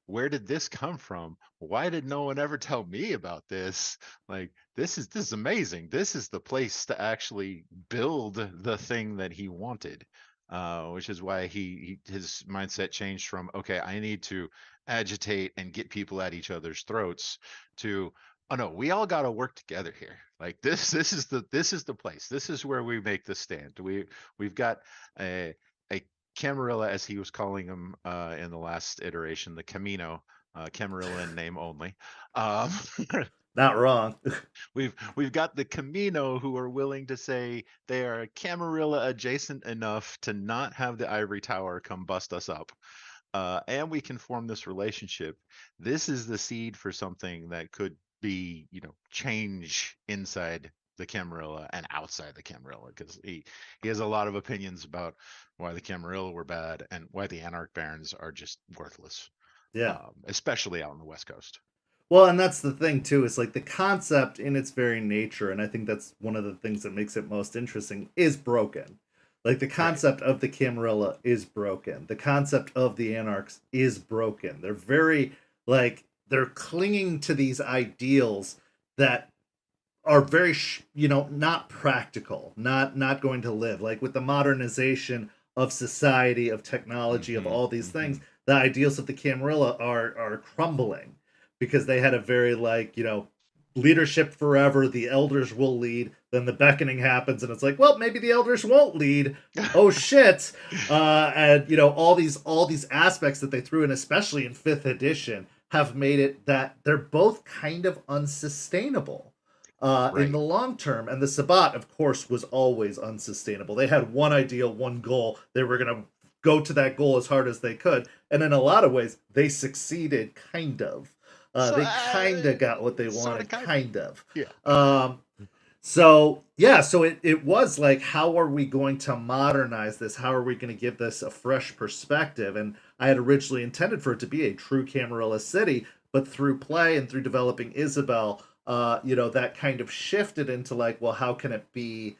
where did this come from? Why did no one ever tell me about this? Like, this is amazing. This is the place to actually build the thing that he wanted. Which is why his mindset changed from, okay, I need to agitate and get people at each other's throats, to, oh no, we all got to work together here. Like, this is the place. This is where we make the stand. We've got a Camarilla, as he was calling him in the last iteration, the Camino, Camarilla in name only. Um, Not wrong. we've got the Camino who are willing to say they are Camarilla adjacent enough to not have the ivory tower come bust us up. And we can form this relationship. This is the seed for something that could be, change inside the Camarilla and outside the Camarilla, because he has a lot of opinions about why the Camarilla were bad and why the Anarch Barons are just worthless, Yeah. especially out on the West Coast. Well, and that's the thing too, is like the concept in its very nature, and I think that's one of the things that makes it most interesting, is broken. Like the Right. concept of the Camarilla is broken. The concept of the Anarchs is broken. They're very they're clinging to these ideals that are very not practical, not going to live. Like with the modernization of society, of technology, of Mm-hmm. all these Mm-hmm. things, the ideals of the Camarilla are crumbling because they had a very leadership forever, the elders will lead, then the beckoning happens and it's like, well, maybe the elders won't lead, oh shit. And all these aspects that they threw in, especially in 5th edition, have made it that they're both kind of unsustainable in the Right. long term. And the Sabbat, of course, was always unsustainable. They had one ideal, one goal. They were going to go to that goal as hard as they could. And in a lot of ways, they succeeded, kind of. So, They kind of got what they sort of, wanted, kind of. kind of. Yeah. So yeah, so it was like, how are we going to modernize this? How are we going to give this a fresh perspective? And I had originally intended for it to be a true Camarilla city, but through play and through developing Isabel, that kind of shifted into like, well, how can it be?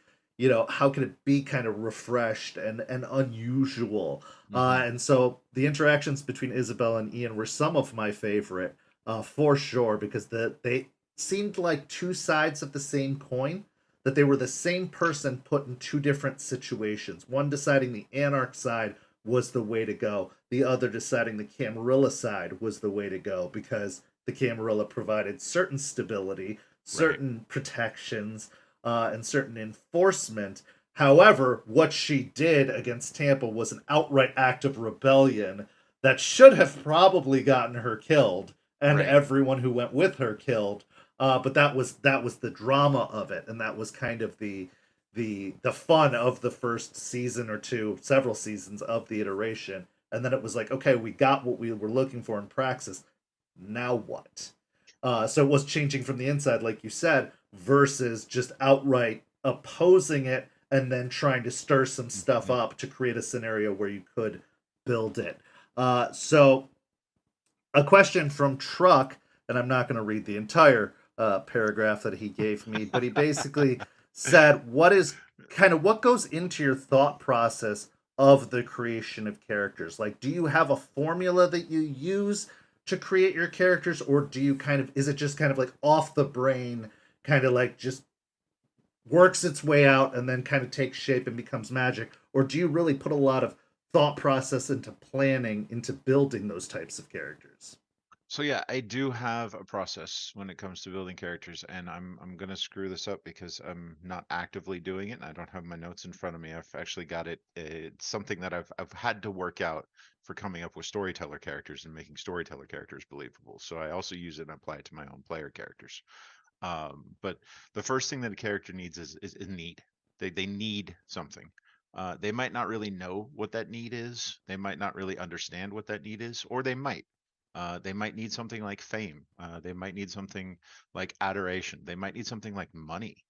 How can it be kind of refreshed and unusual? Mm-hmm. And so the interactions between Isabel and Ian were some of my favorite, for sure, because they seemed like two sides of the same coin, that they were the same person put in two different situations, one deciding the anarch side was the way to go, the other deciding the Camarilla side was the way to go, because the Camarilla provided certain stability, Right. certain protections, and certain enforcement. However, what she did against Tampa was an outright act of rebellion that should have probably gotten her killed and Right. everyone who went with her killed. But that was the drama of it, and that was kind of the fun of the first season or two, several seasons of the iteration, and then it was like, okay, we got what we were looking for in Praxis. Now what? So it was changing from the inside, like you said, versus just outright opposing it and then trying to stir some stuff up to create a scenario where you could build it. So a question from Truck, and I'm not going to read the entire paragraph that he gave me, but he basically said, what goes into your thought process of the creation of characters? Like, do you have a formula that you use to create your characters, or do you is it just kind of like off the brain, kind of like just works its way out and then kind of takes shape and becomes magic? Or do you really put a lot of thought process into planning, into building those types of characters? So yeah, I do have a process when it comes to building characters, and I'm gonna screw this up because I'm not actively doing it and I don't have my notes in front of me. I've actually got it. It's something that I've had to work out for coming up with storyteller characters and making storyteller characters believable. So I also use it and apply it to my own player characters. But the first thing that a character needs is need. They need something. They might not really know what that need is. They might not really understand what that need is, or they might. They might need something like fame. They might need something like adoration. They might need something like money.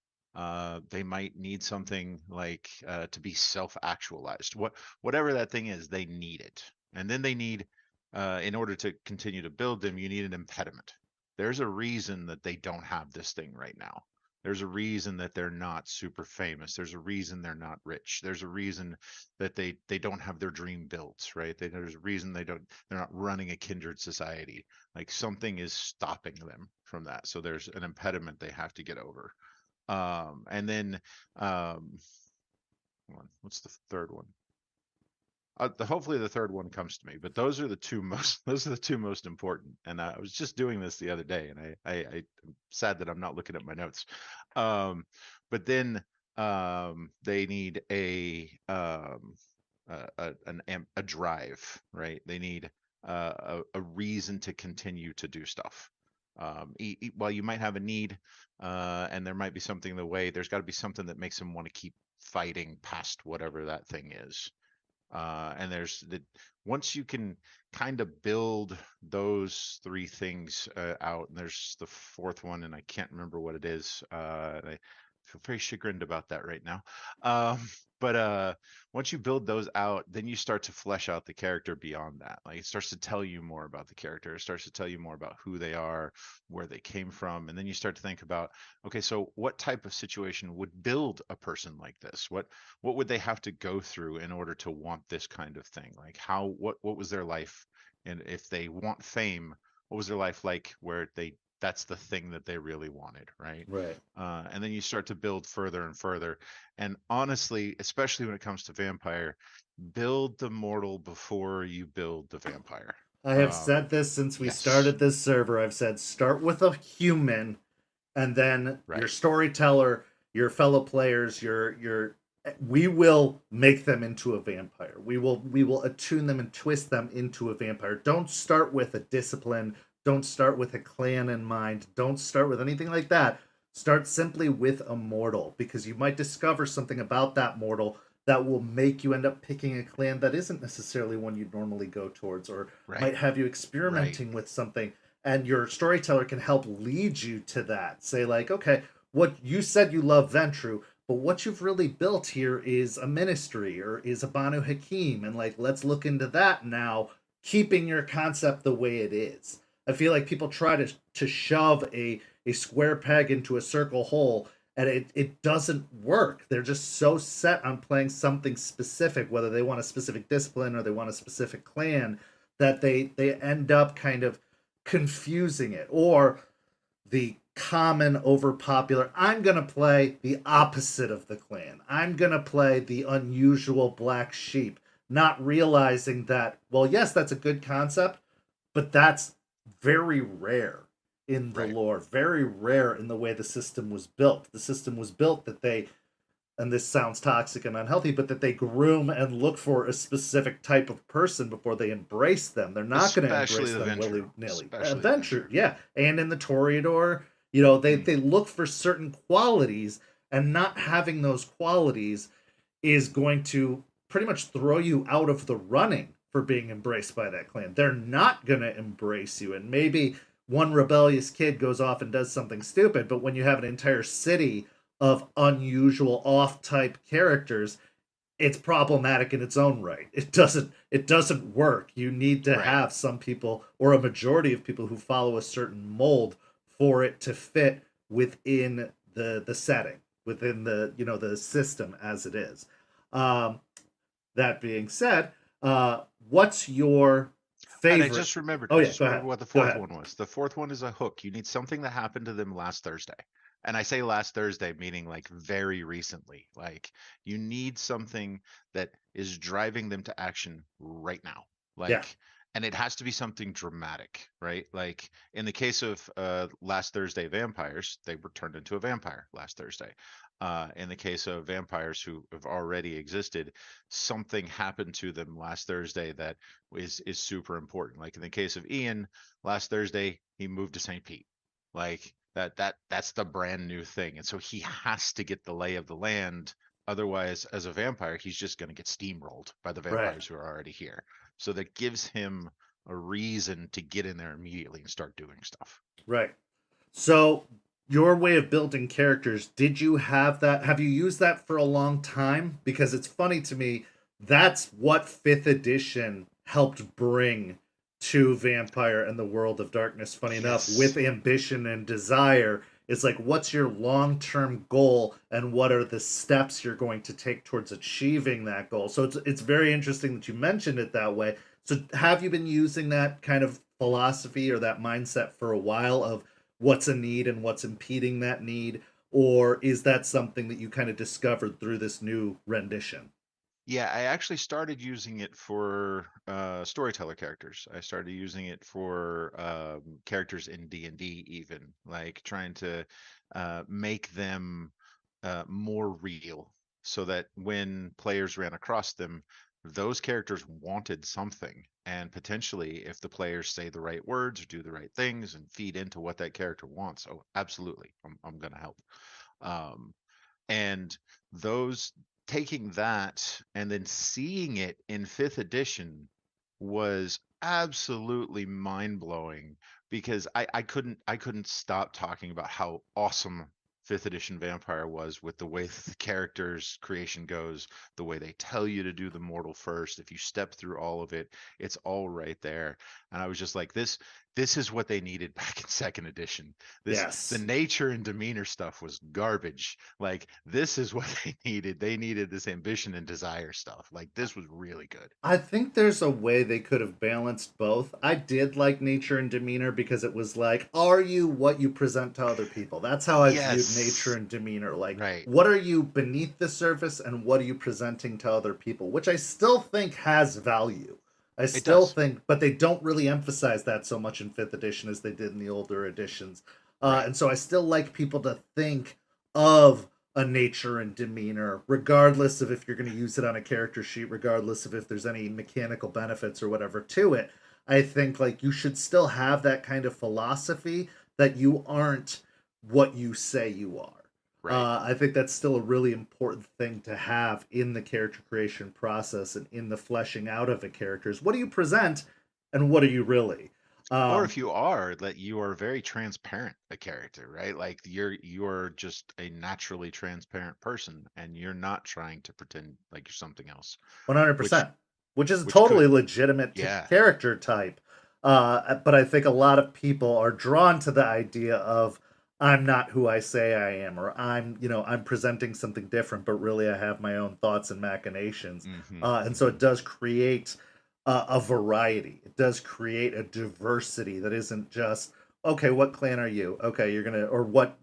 They might need something like to be self-actualized. Whatever that thing is, they need it. And then they need, in order to continue to build them, you need an impediment. There's a reason that they don't have this thing right now. There's a reason that they're not super famous. There's a reason they're not rich. There's a reason that they don't have their dream built, right? There's a reason they're not running a kindred society. Like something is stopping them from that. So there's an impediment they have to get over. And then what's the third one? Hopefully the third one comes to me, but those are the two most important. And I was just doing this the other day, and I'm sad that I'm not looking at my notes. But then they need a drive, right? They need a reason to continue to do stuff. While you might have a need, and there might be something in the way, there's got to be something that makes them want to keep fighting past whatever that thing is. And there's once you can kind of build those three things out, and there's the fourth one, and I can't remember what it is. I feel very chagrined about that right now. But once you build those out, then you start to flesh out the character beyond that. Like it starts to tell you more about the character. It starts to tell you more about who they are, where they came from, and then you start to think about, okay, so what type of situation would build a person like this? What would they have to go through in order to want this kind of thing? Like what was their life? And if they want fame, what was their life like where that's the thing that they really wanted, right? Right. And then you start to build further and further. And honestly, especially when it comes to vampire, build the mortal before you build the vampire. I have said this since we started this server. I've said start with a human, and then your storyteller, your fellow players, your we will make them into a vampire. We will attune them and twist them into a vampire. Don't start with a discipline. Don't start with a clan in mind. Don't start with anything like that. Start simply with a mortal, because you might discover something about that mortal that will make you end up picking a clan that isn't necessarily one you'd normally go towards, or might have you experimenting with something, and your storyteller can help lead you to that. Say like, okay, what you said you love Ventru, but what you've really built here is a ministry or is a Banu Hakim, and like let's look into that now, keeping your concept the way it is. I feel like people try to shove a square peg into a circle hole, and it doesn't work. They're just so set on playing something specific, whether they want a specific discipline or they want a specific clan, that they end up kind of confusing it. Or the common over popular, I'm going to play the opposite of the clan. I'm going to play the unusual black sheep, not realizing that, well, yes, that's a good concept, but that's very rare in the lore, very rare in the way the system was built. The system was built that they, and this sounds toxic and unhealthy, but that they groom and look for a specific type of person before they embrace them. They're not going to embrace them willy-nilly. Venture, yeah. And in the Toreador, they look for certain qualities, and not having those qualities is going to pretty much throw you out of the running for being embraced by that clan. They're not going to embrace you. And maybe one rebellious kid goes off and does something stupid, but when you have an entire city of unusual off type characters, it's problematic in its own right. It doesn't work. You need to Right. have some people or a majority of people who follow a certain mold for it to fit within the setting, within the system as it is. Um, that being said, what's your And favorite? Oh I yeah, just go remembered ahead. what the Go fourth ahead. one was. The fourth one is a hook. You need something that happened to them last Thursday. And I say last Thursday, meaning like very recently. Like you need something that is driving them to action right now. Yeah, Like, and it has to be something dramatic, right? Like in the case of last Thursday vampires, they were turned into a vampire last Thursday. In the case of vampires who have already existed, something happened to them last Thursday that is super important. Like in the case of Ian, last Thursday he moved to St. Pete. Like that's the brand new thing. And so he has to get the lay of the land. Otherwise, as a vampire, he's just going to get steamrolled by the right, vampires who are already here. So that gives him a reason to get in there immediately and start doing stuff. right. So your way of building characters, did you have that? Have you used that for a long time? Because it's funny to me, that's what fifth edition helped bring to Vampire and the World of Darkness. Funny enough, Yes. with ambition and desire, it's like, what's your long-term goal and what are the steps you're going to take towards achieving that goal? So it's very interesting that you mentioned it that way. So have you been using that kind of philosophy or that mindset for a while of what's a need and what's impeding that need, or is that something that you kind of discovered through this new rendition? Yeah, I actually started using it for storyteller characters. I started using it for characters in D&D even, like trying to make them more real so that when players ran across them, those characters wanted something. And potentially, if the players say the right words or do the right things and feed into what that character wants, oh, absolutely, I'm going to help. Um, and those taking that and then seeing it in fifth edition was absolutely mind-blowing because I couldn't stop talking about how awesome fifth edition vampire was with the way the characters creation goes, the way they tell you to do the mortal first. If you step through all of it, it's all right there. And I was just like, this is what they needed back in second edition. The Yes. nature and demeanor stuff was garbage. Like this is what they needed. They needed this ambition and desire stuff. Like this was really good. I think there's a way they could have balanced both. I did like nature and demeanor because it was like, are you what you present to other people? That's how I viewed nature Yes. and demeanor. Like, Right. what are you beneath the surface and what are you presenting to other people? Which I still think has value. I It still does. think, but they don't really emphasize that so much in fifth edition as they did in the older editions. Right. And so I still like people to think of a nature and demeanor, regardless of if you're going to use it on a character sheet, regardless of if there's any mechanical benefits or whatever to it. I think like you should still have that kind of philosophy that you aren't what you say you are. Right. I think that's still a really important thing to have in the character creation process and in the fleshing out of a character is what do you present and what are you really? Or Um, if you are, that you are very transparent a character, right? Like you're just a naturally transparent person and you're not trying to pretend like you're something else, which 100%, which is a which totally could legitimate yeah. character type. But I think a lot of people are drawn to the idea of I'm not who I say I am, or I'm presenting something different, but really I have my own thoughts and machinations. Hmm. And so Hmm. it does create a variety. It does create a diversity that isn't just okay. What clan are you? Okay, you're gonna or what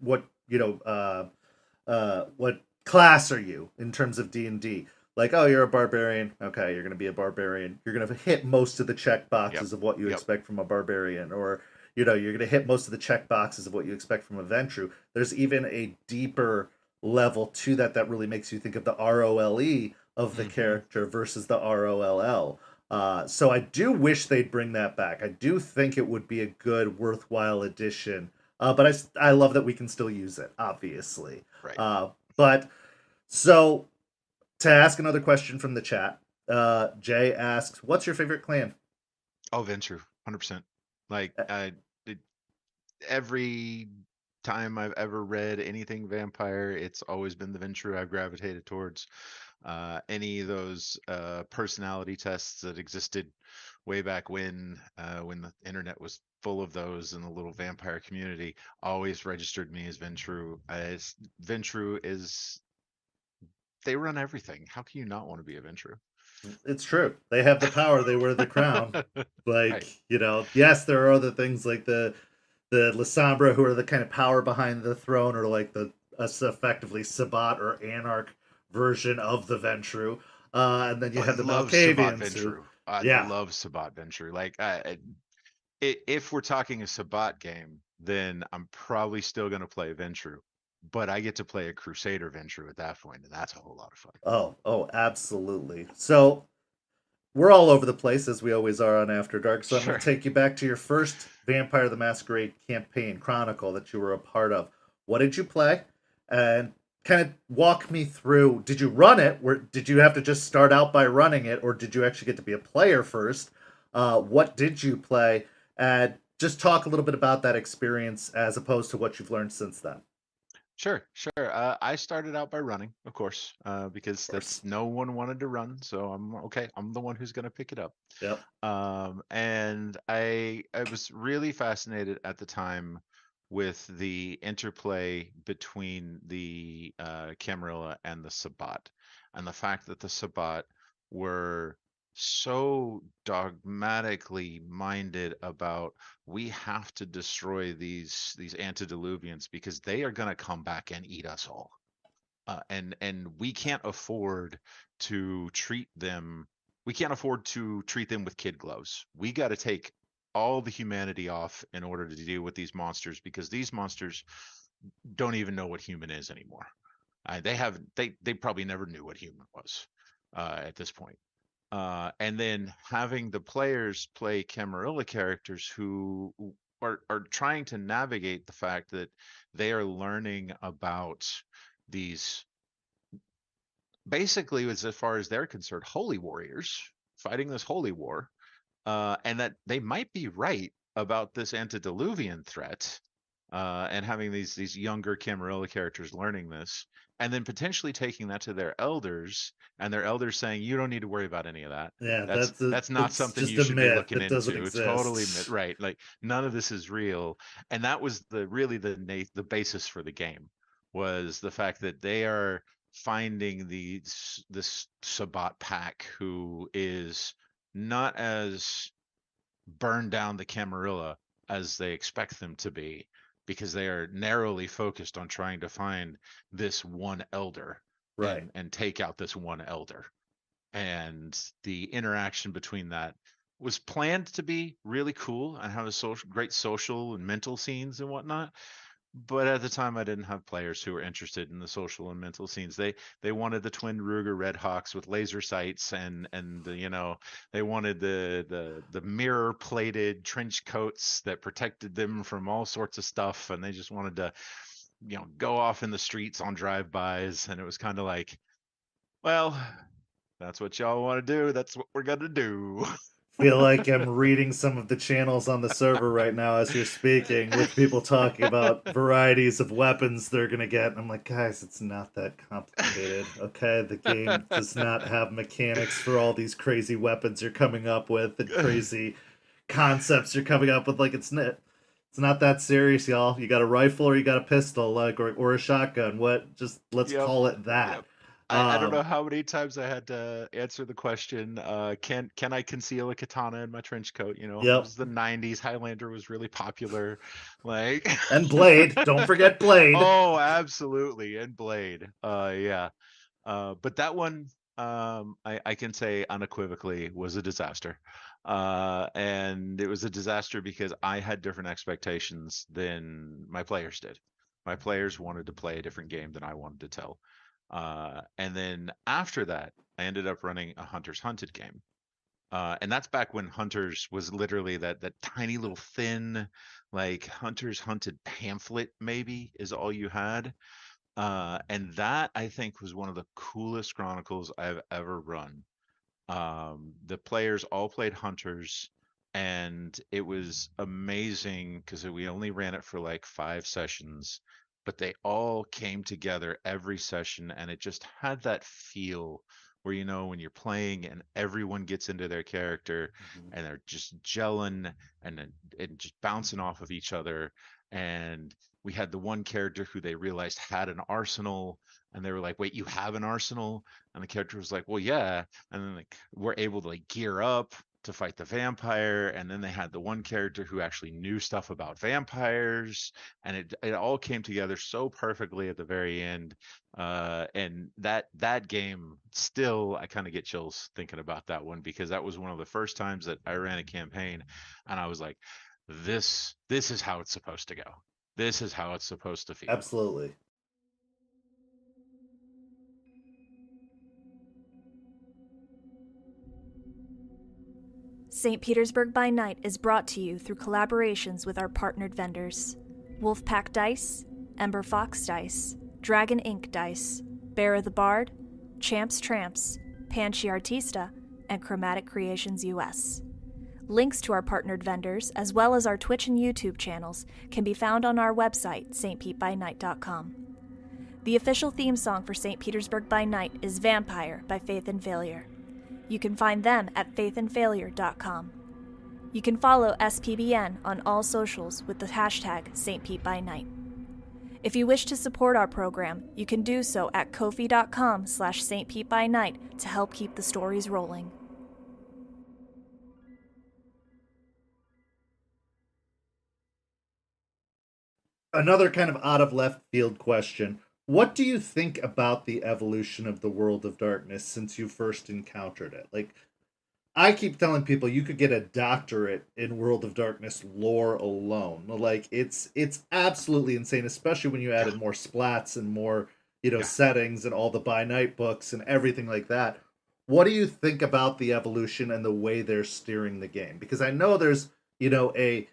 class are you in terms of D&D? Like, oh, you're a barbarian. Okay, you're going to be a barbarian. You're going to hit most of the check Yep. boxes of what you Yep. expect from a barbarian, or you're going to hit most of the check boxes of what you expect from a Ventru. There's even a deeper level to that really makes you think of the ROLE of the Hmm. character versus the ROLL. So I do wish they'd bring that back. I do think it would be a good, worthwhile addition. But I love that we can still use it, obviously. Right. Uh, But so to ask another question from the chat, Jay asks, "What's your favorite clan?" Oh, Ventrue, 100%. Like it, every time I've ever read anything vampire, it's always been the Ventrue I've gravitated towards. Any of those personality tests that existed way back when the internet was full of those in the little vampire community, always registered me as Ventrue. As Ventrue is, they run everything. How can you not want to be a Ventrue? It's true. They have the power. They wear the crown. Like, Right. yes, there are other things like the Lasombra, who are the kind of power behind the throne, or like the effectively Sabbat or Anarch version of the Ventrue. And then you Oh, I have the love Sabat Malkavians, who, Ventrue. I yeah, love Sabat Ventrue. Like, if we're talking a Sabat game, then I'm probably still going to play Ventrue, but I get to play a Crusader Ventrue at that point, and that's a whole lot of fun. oh, absolutely. So we're all over the place as we always are on After Dark. So I'm going Sure. to take you back to your first Vampire the Masquerade campaign chronicle that you were a part of. What did you play? And kind of walk me through. Did you run it? Did you have to just start out by running it, or did you actually get to be a player first? What did you play? And just talk a little bit about that experience as opposed to what you've learned since then. Of Sure, sure. I started out by running, of course, because course. that's no one wanted to run, so I'm okay. I'm the one who's going to pick it up. Yep. And I was really fascinated at the time with the interplay between the Camarilla and the Sabbat, and the fact that the Sabbat were so dogmatically minded about, we have to destroy these antediluvians because they are going to come back and eat us all. And we can't afford to treat them with kid gloves. We got to take all the humanity off in order to deal with these monsters, because these monsters don't even know what human is anymore. They probably never knew what human was at this point. And then having the players play Camarilla characters who are trying to navigate the fact that they are learning about these, basically, as far as they're concerned, holy warriors fighting this holy war, and that they might be right about this antediluvian threat, and having these younger Camarilla characters learning this, and then potentially taking that to their elders, and their elders saying, "You don't need to worry about any of that. Yeah, That's not it's something just you a should be myth. looking It doesn't into. It's totally exist. right. Like, none of this is real." And that was the basis for the game, was the fact that they are finding this Sabbat pack who is not as burned down the Camarilla as they expect them to be, because they are narrowly focused on trying to find this one elder Right. and take out this one elder. And the interaction between that was planned to be really cool and have great social and mental scenes and whatnot. But at the time, I didn't have players who were interested in the social and mental scenes. They wanted the twin Ruger Redhawks with laser sights, and they wanted the mirror plated trench coats that protected them from all sorts of stuff, and they just wanted to go off in the streets on drive-bys. And it was kind of like, well, that's what y'all want to do. That's what we're gonna do. Feel like I'm reading some of the channels on the server right now as you're speaking, with people talking about varieties of weapons they're gonna get. And I'm like, guys, it's not that complicated. Okay, the game does not have mechanics for all these crazy weapons you're coming up with and crazy concepts you're coming up with. Like, it's not that serious, y'all. You got a rifle or you got a pistol, like, or a shotgun. What? Just let's Yep. call it that. Yep. I don't know Um, how many times I had to answer the question, can I conceal a katana in my trench coat? It yep. was the 90s. Highlander was really popular. Like, And Blade. Don't forget Blade. oh, absolutely. And Blade. Yeah. But that one, I can say unequivocally, was a disaster. And it was a disaster because I had different expectations than my players did. My players wanted to play a different game than I wanted to tell. And then after that, I ended up running a Hunters Hunted game. And that's back when Hunters was literally that tiny little thin, like, Hunters Hunted pamphlet maybe is all you had. And that I think was one of the coolest Chronicles I've ever run. The players all played hunters, and it was amazing because we only ran it for like 5 sessions, but they all came together every session, and it just had that feel where, when you're playing and everyone gets into their character Mhm. and they're just gelling and just bouncing off of each other. And we had the one character who they realized had an arsenal, and they were like, "Wait, you have an arsenal?" And the character was like, "Well, yeah." And then like we're able to like gear up to fight the vampire, and then they had the one character who actually knew stuff about vampires, and it all came together so perfectly at the very end. And that game, still I kind of get chills thinking about that one, because that was one of the first times that I ran a campaign, and I was like, this is how it's supposed to go. This is how it's supposed to feel. Absolutely. St. Petersburg by Night is brought to you through collaborations with our partnered vendors: Wolfpack Dice, Ember Fox Dice, Dragon Ink Dice, Bear the Bard, Champs Tramps, Panchi Artista, and Chromatic Creations US. Links to our partnered vendors, as well as our Twitch and YouTube channels, can be found on our website, stpetbynight.com. The official theme song for St. Petersburg by Night is Vampire by Faith and Failure. You can find them at faithandfailure.com. You can follow SPbN on all socials with the hashtag StPeteByNight. If you wish to support our program, you can do so at ko-fi.com/stpetebynight to help keep the stories rolling. Another kind of out of left field question. What do you think about the evolution of the world of darkness since you first encountered it? Like, I keep telling people you could get a doctorate in World of Darkness lore alone. Like, it's absolutely insane, especially when you Yeah, added more splats and more, yeah. settings and all the by night books and everything like that. What do you think about the evolution and the way they're steering the game? Because I know there's, a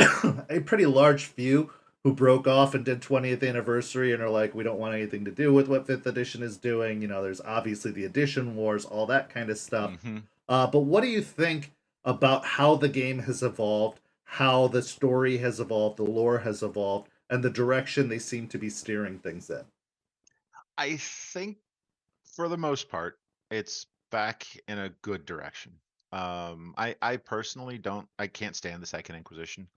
a pretty large few who broke off and did 20th anniversary and are like, we don't want anything to do with what 5th edition is doing. There's obviously the edition wars, all that kind of stuff. Hmm. But what do you think about how the game has evolved, how the story has evolved, the lore has evolved, and the direction they seem to be steering things in? I think for the most part, it's back in a good direction. I personally I can't stand the Second Inquisition.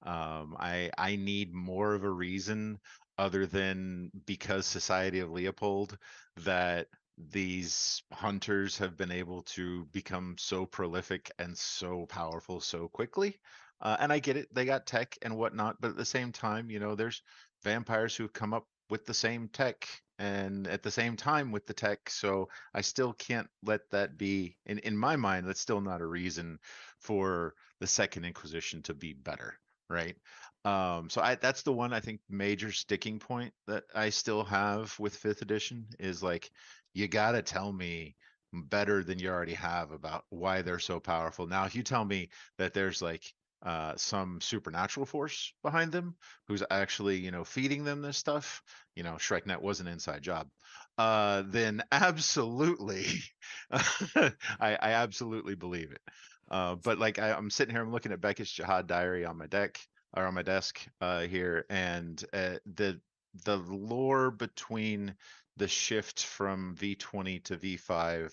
I need more of a reason other than because Society of Leopold that these hunters have been able to become so prolific and so powerful so quickly. And I get it, they got tech and whatnot, but at the same time, there's vampires who've come up with the same tech and at the same time with the tech. So I still can't let that be, in my mind, that's still not a reason for the Second Inquisition to be better, right? So that's the one I think major sticking point that I still have with fifth edition is like, you gotta tell me better than you already have about why they're so powerful. Now, if you tell me that there's like some supernatural force behind them who's actually, feeding them this stuff, ShrekNet was an inside job, then absolutely, I absolutely believe it. But like I'm sitting here, I'm looking at Beckett's Jihad Diary on my deck or on my desk here, and the lore between the shift from V20 to V5,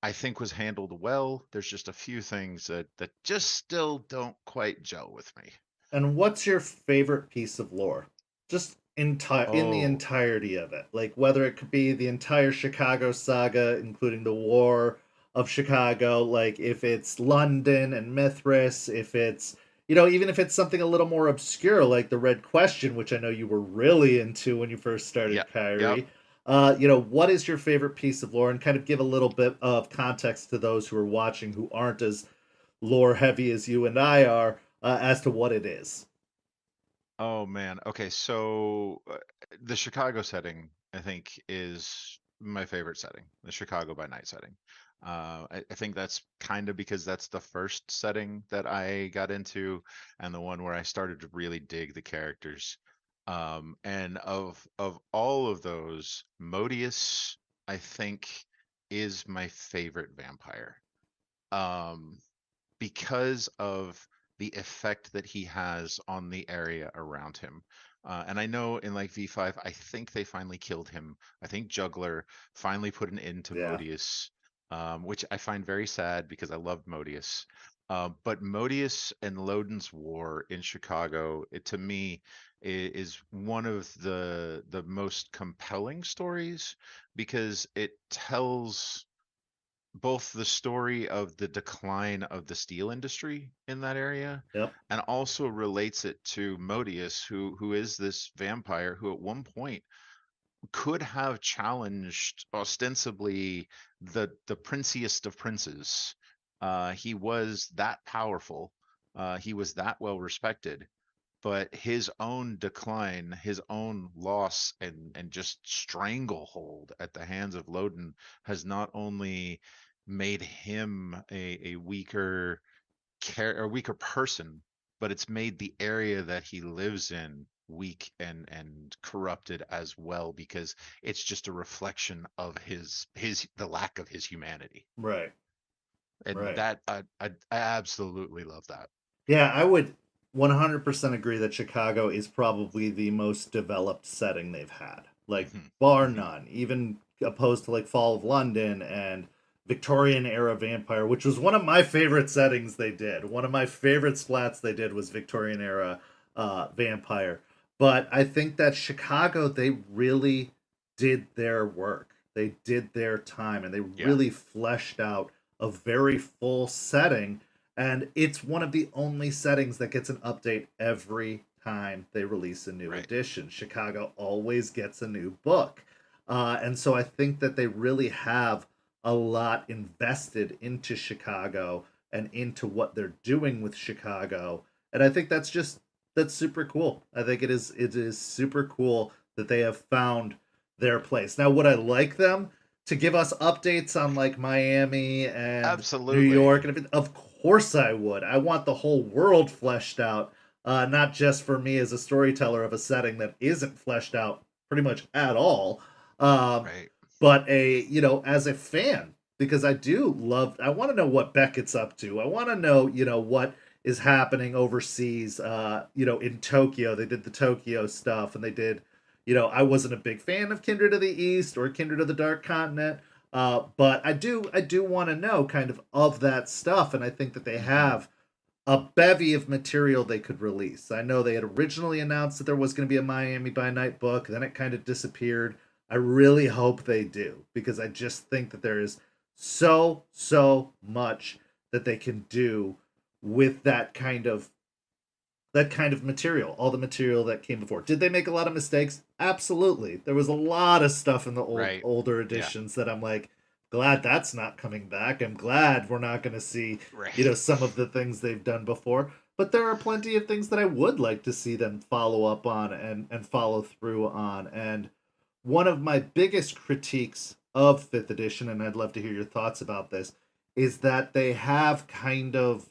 I think was handled well. There's just a few things that just still don't quite gel with me. And what's your favorite piece of lore? Just in the Oh, entirety of it. Like whether it could be the entire Chicago saga, including the War of Chicago, like if it's London and Mithras, if it's even if it's something a little more obscure like the Red Question, which I know you were really into when you first yeah, started yep. Kyrie. What is your favorite piece of lore? And kind of give a little bit of context to those who are watching who aren't as lore heavy as you and I are as to what it is. Oh man. Okay, so the Chicago setting, I think, is my favorite setting, the Chicago by Night setting. I think that's kind of because that's the first setting that I got into and the one where I started to really dig the characters. And of all of those, Modius, I think, is my favorite vampire. Um, because of the effect that he has on the area around him. And I know in like V5, I think they finally killed him. I think Juggler finally put an end to Yeah. Modius, which I find very sad because I loved Modius. But Modius and Loden's War in Chicago, to me, is one of the most compelling stories because it tells both the story of the decline of the steel industry in that area Yep. and also relates it to Modius, who is this vampire who at one point could have challenged ostensibly the princiest of princes. He was that powerful. He was that well respected, but his own decline, his own loss, and just stranglehold at the hands of Loden has not only made him a weaker a weaker person, but it's made the area that he lives in weak and corrupted as well because it's just a reflection of his the lack of his humanity. Right. And Right. that I absolutely love that. Yeah, I would 100% agree that Chicago is probably the most developed setting they've had. Like, Hmm. bar Hmm. none. Even opposed to like Fall of London and Victorian era Vampire, which was one of my favorite settings they did. One of my favorite splats they did was Victorian era Vampire. But I think that Chicago, they really did their work. They did their time and they Yeah. really fleshed out a very full setting, and it's one of the only settings that gets an update every time they release a new Right. edition. Chicago always gets a new book. And so I think that they really have a lot invested into Chicago and into what they're doing with Chicago. And I think that's super cool. I think it is super cool that they have found their place. Now, would I like them to give us updates on like Miami and New Absolutely. York and everything? Of course I would. I want the whole world fleshed out, not just for me as a storyteller of a setting that isn't fleshed out pretty much at all, um, Right. but as a fan, because I do love. I want to know what Beckett's up to. I want to know, what is happening overseas. In Tokyo, they did the Tokyo stuff, and they did. I wasn't a big fan of Kindred of the East or Kindred of the Dark Continent, but I do want to know kind of that stuff, and I think that they Hmm. have a bevy of material they could release. I know they had originally announced that there was going to be a Miami by Night book, then it kind of disappeared. I really hope they do because I just think that there is so much that they can do with that kind of material, all the material that came before. Did they make a lot of mistakes? Absolutely. There was a lot of stuff in the Right. older Yeah. editions that I'm like, glad that's not coming back. I'm glad we're not going to see, Right. some of the things they've done before. But there are plenty of things that I would like to see them follow up on and follow through on. And one of my biggest critiques of 5th edition, and I'd love to hear your thoughts about this, is that they have kind of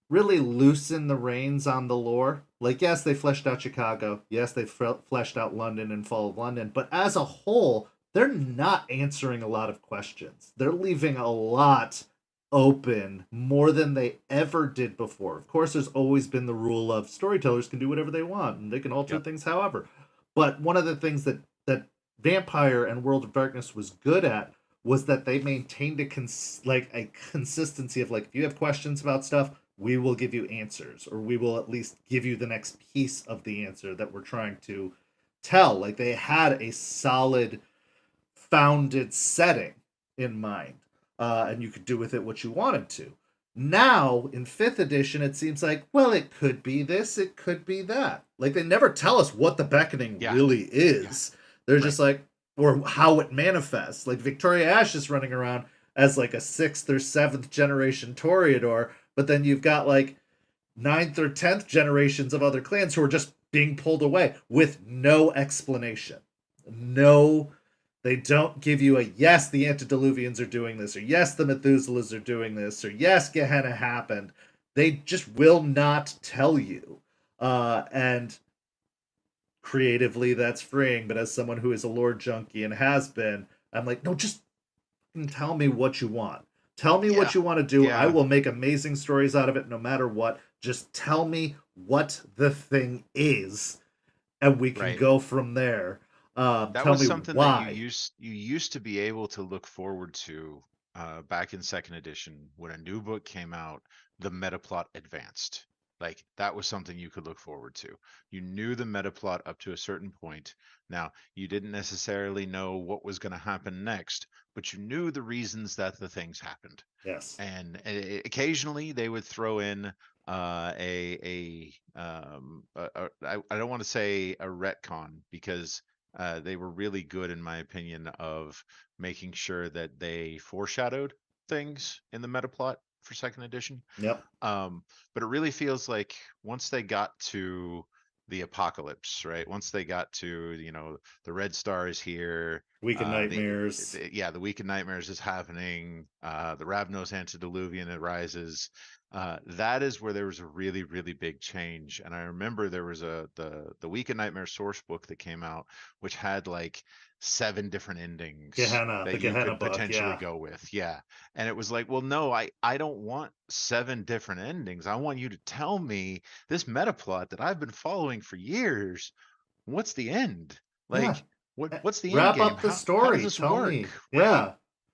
really loosen the reins on the lore. Like, yes, they fleshed out Chicago. Yes, they fleshed out London and Fall of London. But as a whole, they're not answering a lot of questions. They're leaving a lot open more than they ever did before. Of course, there's always been the rule of storytellers can do whatever they want and they can alter Yep. things however. But one of the things that Vampire and World of Darkness was good at was that they maintained a consistency of like, if you have questions about stuff, we will give you answers, or we will at least give you the next piece of the answer that we're trying to tell. Like, they had a solid founded setting in mind, and you could do with it what you wanted to. Now in 5th edition, it seems like, well, it could be this, it could be that. Like, they never tell us what the beckoning Yeah. really Yeah. is. They're Right. just like, or how it manifests. Like, Victoria Ash is running around as like a 6th or 7th generation Toreador, but then you've got like 9th or 10th generations of other clans who are just being pulled away with no explanation. No, they don't give you a yes, the antediluvians are doing this, or yes, the Methuselahs are doing this, or yes, Gehenna happened. They just will not tell you. And creatively that's freeing, but as someone who is a lore junkie and has been, I'm like, no, just tell me what you want. Tell me Yeah. what you want to do. I Yeah. will make amazing stories out of it no matter what. Just tell me what the thing is, and we can Right. go from there. That Tell was me something that why. you used to be able to look forward to back in second edition when a new book came out, the meta plot advanced. Like that was something you could look forward to. You knew the meta plot up to a certain point. Now, you didn't necessarily know what was going to happen next, but you knew the reasons that the things happened. Yes. And occasionally they would throw in I don't want to say a retcon because they were really good in my opinion of making sure that they foreshadowed things in the meta plot for second edition. Yep. But it really feels like once they got to the apocalypse, right? Once they got to, the Red Star is here. Weekend The, Nightmares. yeah, the Week of Nightmares is happening. The Ravnos Antediluvian arises. That is where there was a really, really big change. And I remember there was the Week of Nightmare source book that came out, which had like 7 different endings Gehenna, the that you Gehenna could book. potentially Yeah. go with. Yeah. And it was like, well, no, I don't want 7 different endings. I want you to tell me this meta plot that I've been following for years. What's the end? Yeah. Like, what's the end Wrap game? up the How does story. this Tell work? me. Right? Yeah.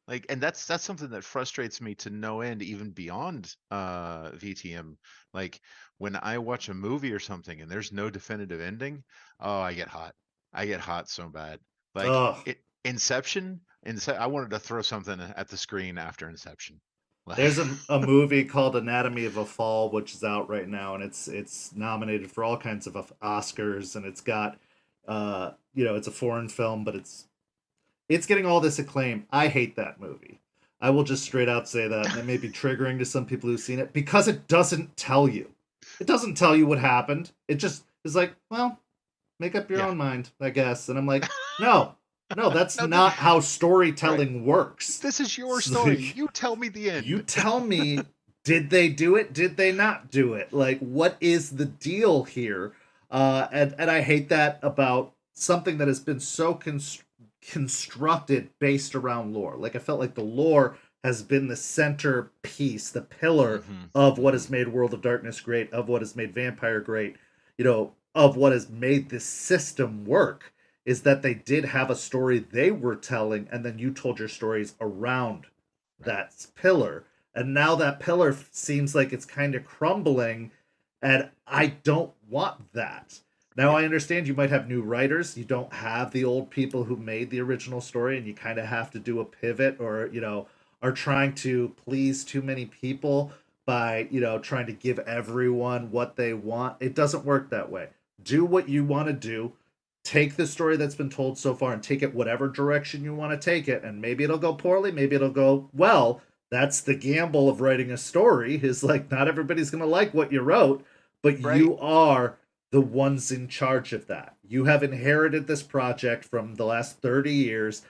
Like, and that's something that frustrates me to no end, even beyond VTM. Like when I watch a movie or something and there's no definitive ending, oh, I get hot. I get hot so bad. Like Ugh. Inception. I wanted to throw something at the screen after Inception. Like, There's a movie called Anatomy of a Fall, which is out right now, and it's nominated for all kinds of Oscars, and it's got, it's a foreign film, but it's getting all this acclaim. I hate that movie. I will just straight out say that, and it may be triggering to some people who've seen it because it doesn't tell you. It doesn't tell you what happened. It just is like, well, make up your yeah. own mind, I guess. And I'm like, no, no, that's No, not how right. storytelling works. This is your It's story. like, You tell me the you end. tell me, did they do it? Did they not do it? Like, what is the deal here? And I hate that about something that has been so constructed based around lore. Like, I felt like the lore has been the centerpiece, the pillar of what has made World of Darkness great, of what has made Vampire great, of what has made this system work. Is that they did have a story they were telling, and then you told your stories around that pillar. And now that pillar seems like it's kind of crumbling, and I don't want that. Now Yeah. I understand you might have new writers. You don't have the old people who made the original story, and you kind of have to do a pivot, or are trying to please too many people by trying to give everyone what they want. It doesn't work that way. Do what you want to do. Take the story that's been told so far and take it whatever direction you want to take it, and maybe it'll go poorly, maybe it'll go well. That's the gamble of writing a story, is like not everybody's going to like what you wrote, but Right. you are the ones in charge of that. You have inherited this project from the last 30 years.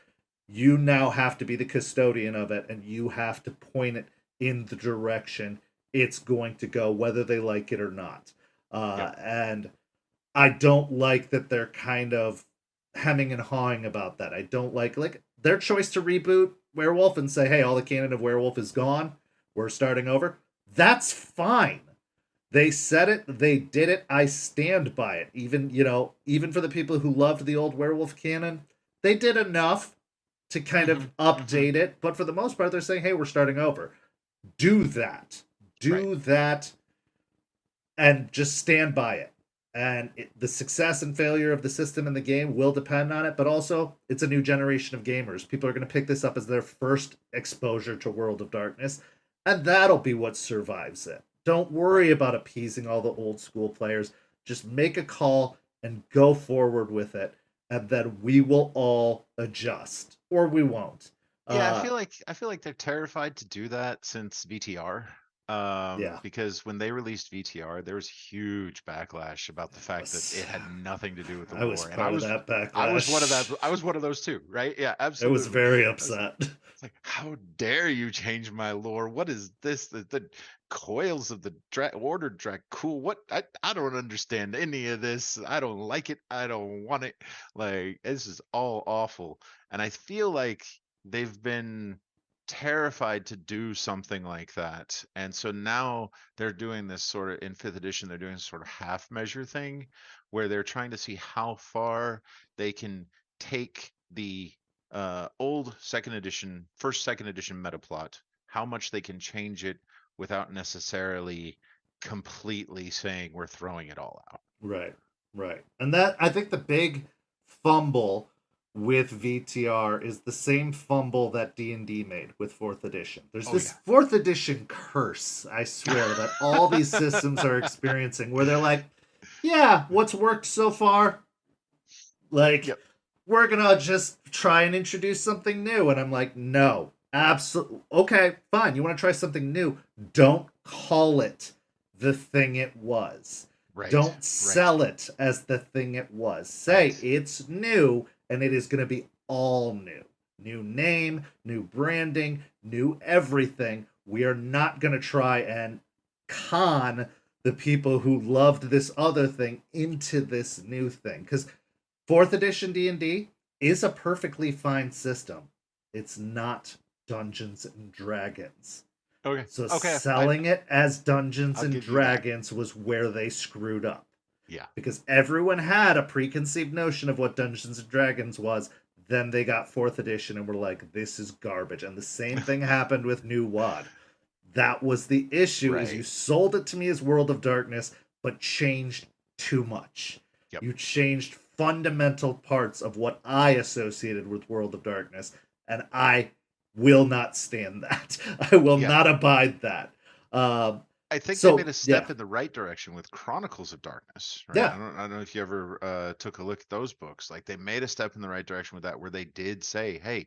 You now have to be the custodian of it, and you have to point it in the direction it's going to go, whether they like it or not. Yep. And I don't like that they're kind of hemming and hawing about that. I don't like their choice to reboot Werewolf and say, "Hey, all the canon of Werewolf is gone. We're starting over." That's fine. They said it, they did it. I stand by it. Even for the people who loved the old Werewolf canon, they did enough to kind of update it, but for the most part they're saying, "Hey, we're starting over." Do that. Do that and just stand by it. And the success and failure of the system and the game will depend on it, but also it's a new generation of gamers. People are going to pick this up as their first exposure to World of Darkness, and that'll be what survives it. Don't worry about appeasing all the old school players. Just make a call and go forward with it, and then we will all adjust, or we won't. Yeah, I feel like they're terrified to do that since VTR. Yeah. Because when they released VTR, there was huge backlash about the fact that it had nothing to do with the I was lore. And part of that backlash. I was one of those too, right? Yeah, I was absolutely. very I was upset. it's like, how dare you change my lore? What is this? coils of the order drag. Cool. What? I don't understand any of this. I don't like it. I don't want it. Like, this is all awful. And I feel like they've been terrified to do something like that. And so now they're doing this sort of, in fifth edition, they're doing this sort of half measure thing where they're trying to see how far they can take the old second edition meta plot, how much they can change it without necessarily completely saying we're throwing it all out. Right, right. And that, I think the big fumble with VTR is the same fumble that D&D made with 4th edition. There's this 4th edition curse, I swear, that all these systems are experiencing, where they're like, yeah, what's worked so far? Like, we're gonna just try and introduce something new. And I'm like, no, absolutely. Okay, fine. You want to try something new? Don't call it the thing it was. Right. Don't sell it as the thing it was. Say it's new, and it is going to be all new. New name, new branding, new everything. We are not going to try and con the people who loved this other thing into this new thing. Because 4th edition D&D is a perfectly fine system. It's not Dungeons and Dragons. Okay. So selling it as Dungeons and Dragons was where they screwed up. Yeah. Because everyone had a preconceived notion of what Dungeons and Dragons was. Then they got 4th edition and were like, this is garbage. And the same thing happened with New WoD. That was the issue, is you sold it to me as World of Darkness, but changed too much. Yep. You changed fundamental parts of what I associated with World of Darkness, and I will not stand that. I will not abide that. I think they made a step in the right direction with Chronicles of Darkness. Right? Yeah. I don't know if you ever took a look at those books. Like, they made a step in the right direction with that, where they did say, hey,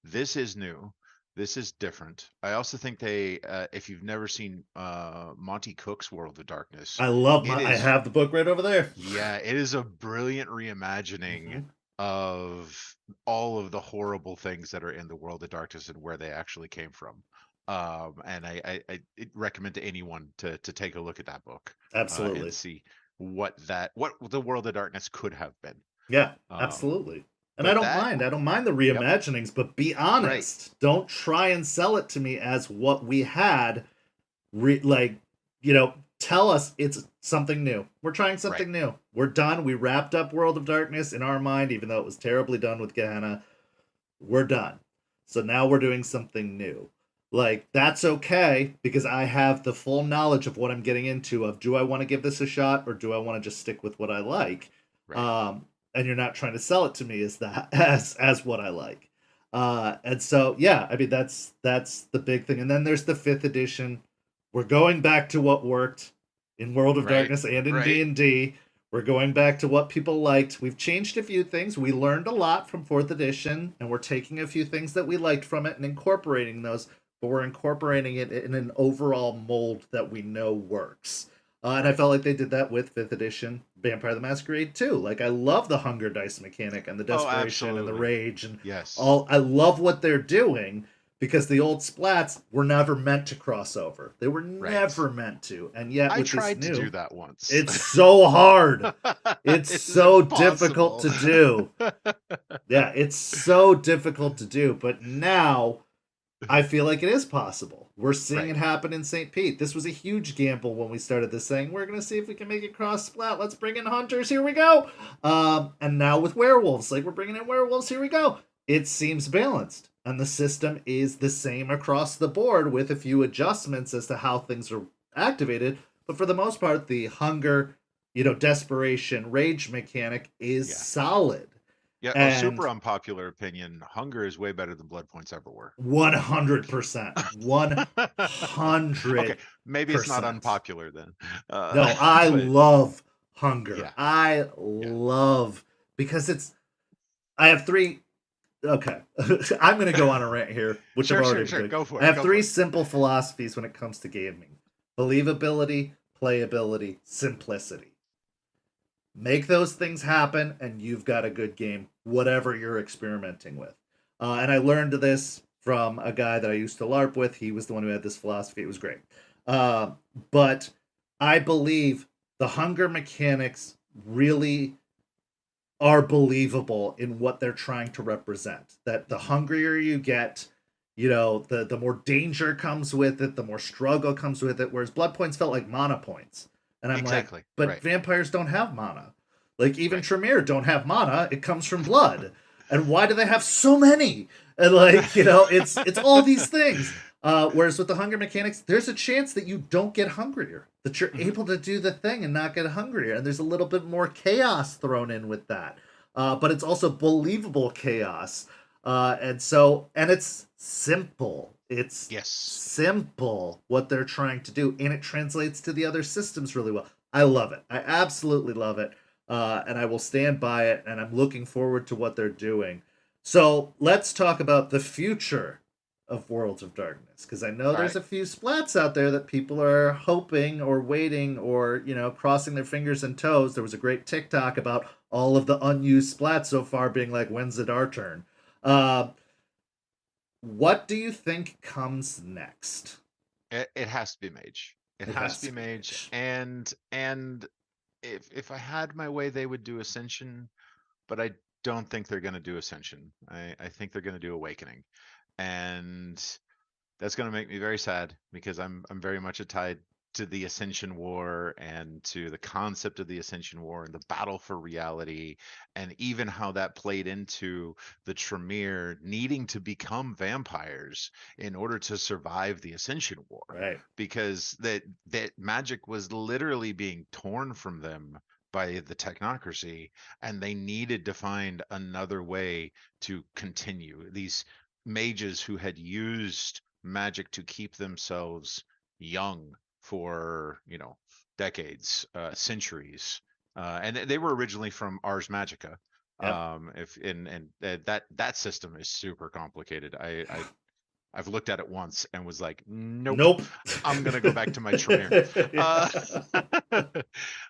this is new. This is different. I also think they, if you've never seen Monty Cook's World of Darkness. I love I have the book right over there. Yeah, it is a brilliant reimagining of all of the horrible things that are in the World of Darkness and where they actually came from. And I recommend to anyone to take a look at that book. Absolutely. And see what the World of Darkness could have been. Yeah, absolutely. And I don't mind the reimaginings, but be honest. Right. Don't try and sell it to me as what we had. Tell us it's something new. We're trying something new. We're done. We wrapped up World of Darkness in our mind, even though it was terribly done with Gehenna. We're done. So now we're doing something new. Like, that's okay, because I have the full knowledge of what I'm getting into, of do I want to give this a shot, or do I want to just stick with what I like? Right. And you're not trying to sell it to me as what I like. And so, yeah, I mean, that's the big thing. And then there's the 5th edition. We're going back to what worked in World of Darkness and in D&D. We're going back to what people liked. We've changed a few things. We learned a lot from 4th edition, and we're taking a few things that we liked from it and incorporating those, but we're incorporating it in an overall mold that we know works. And I felt like they did that with 5th edition Vampire the Masquerade too. Like, I love the hunger dice mechanic and the desperation and the rage and all. I love what they're doing, because the old splats were never meant to cross over. They were never meant to. And yet I tried to do that once. It's so hard. It's so difficult to do. Yeah, it's so difficult to do. But now I feel like it is possible. We're seeing it happen in St. Pete. This was a huge gamble when we started this thing. We're going to see if we can make it cross-splat. Let's bring in hunters. Here we go. And now with werewolves. Like, we're bringing in werewolves. Here we go. It seems balanced. And the system is the same across the board, with a few adjustments as to how things are activated. But for the most part, the hunger, desperation, rage mechanic is solid. Yeah, well, super unpopular opinion. Hunger is way better than blood points ever were. 100%. 100%. Okay, maybe it's not unpopular then. No, I love hunger. Yeah. I love, because I have 3. Okay, I'm going to go on a rant here, which I've already done. Go for it. I have 3 simple philosophies when it comes to gaming: believability, playability, simplicity. Make those things happen, and you've got a good game, whatever you're experimenting with. And I learned this from a guy that I used to LARP with. He was the one who had this philosophy. It was great. Uh, but I believe the hunger mechanics really are believable in what they're trying to represent. That the Mhm. hungrier you get, the more danger comes with it, the more struggle comes with it. Whereas blood points felt like mana points, and I'm like, Exactly. but Right. vampires don't have mana. Like even Right. Tremere don't have mana. It comes from blood. And why do they have so many? And like it's all these things. Whereas with the hunger mechanics, there's a chance that you don't get hungrier, that you're Mhm. able to do the thing and not get hungrier, and there's a little bit more chaos thrown in with that. But it's also believable chaos, and it's simple. It's Yes. simple what they're trying to do, and it translates to the other systems really well. I love it. I absolutely love it, and I will stand by it. And I'm looking forward to what they're doing. So let's talk about the future of Worlds of Darkness, because I know All there's right. a few splats out there that people are hoping or waiting or crossing their fingers and toes. There was a great TikTok about all of the unused splats so far being like, when's it our turn? Uh, what do you think comes next? It has to be mage. It It has to has be to be mage. Mage. And if I had my way, they would do Ascension, but I don't think they're going to do Ascension. I think they're going to do Awakening, and that's going to make me very sad because I'm very much tied to the Ascension War and to the concept of the Ascension War and the battle for reality, and even how that played into the Tremere needing to become vampires in order to survive the Ascension War, Right. because that magic was literally being torn from them by the technocracy, and they needed to find another way to continue. These mages who had used magic to keep themselves young for decades, centuries, and they were originally from Ars Magica. Yep. If and that system is super complicated. I've looked at it once and was like, nope, Nope. I'm gonna go back to my Tremere.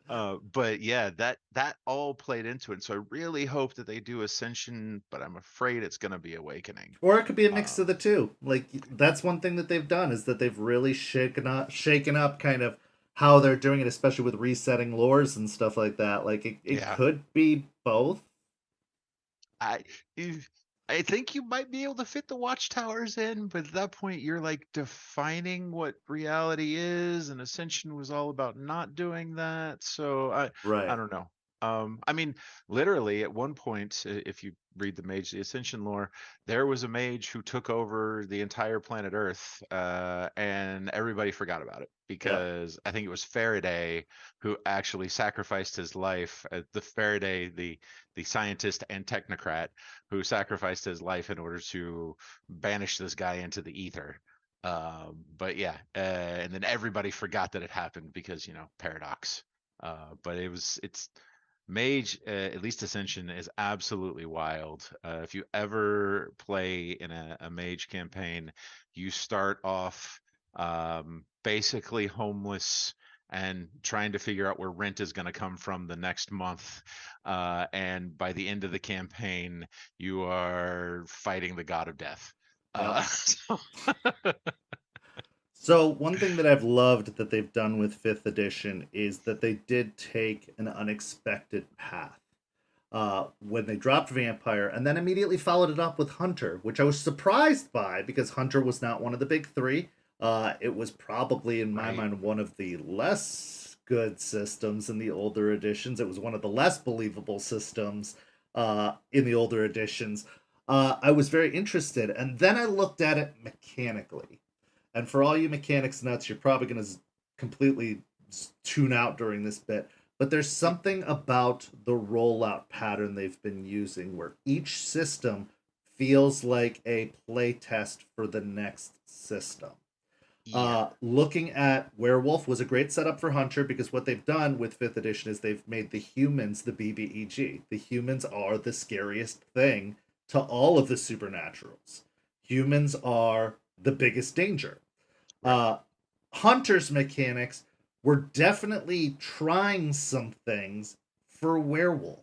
Uh, but yeah, that all played into it. So I really hope that they do Ascension, but I'm afraid it's gonna be Awakening. Or it could be a mix Uh, of the two. Like that's one thing that they've done is that they've really shaken up kind of how they're doing it, especially with resetting lores and stuff like that. Like it yeah, could be both. I if- I think you might be able to fit the watchtowers in, but at that point you're like defining what reality is, and Ascension was all about not doing that. So I Right. don't know. I mean, literally at one point, if you read the Mage the Ascension lore, there was a mage who took over the entire planet Earth, and everybody forgot about it Yep. because I think it was Faraday who actually sacrificed his life. The Faraday, the scientist and technocrat who sacrificed his life in order to banish this guy into the ether. But yeah, and then everybody forgot that it happened because paradox. But it's Mage, at least Ascension, is absolutely wild. If you ever play in a Mage campaign, you start off basically homeless and trying to figure out where rent is going to come from the next month. And by the end of the campaign, you are fighting the god of death. Yep. So So one thing that I've loved that they've done with fifth edition is that they did take an unexpected path. When they dropped Vampire and then immediately followed it up with Hunter, which I was surprised by because Hunter was not one of the big three. It was probably, in my right. mind, one of the less good systems in the older editions. It was one of the less believable systems in the older editions. I was very interested, and then I looked at it mechanically. And for all you mechanics nuts, you're probably going to completely tune out during this bit. But there's something about the rollout pattern they've been using where each system feels like a play test for the next system. Yeah. Looking at Werewolf was a great setup for Hunter because what they've done with 5th edition is they've made the humans the BBEG. The humans are the scariest thing to all of the supernaturals. Humans are the biggest danger. Right. uh, Hunter's mechanics were definitely trying some things for Werewolf.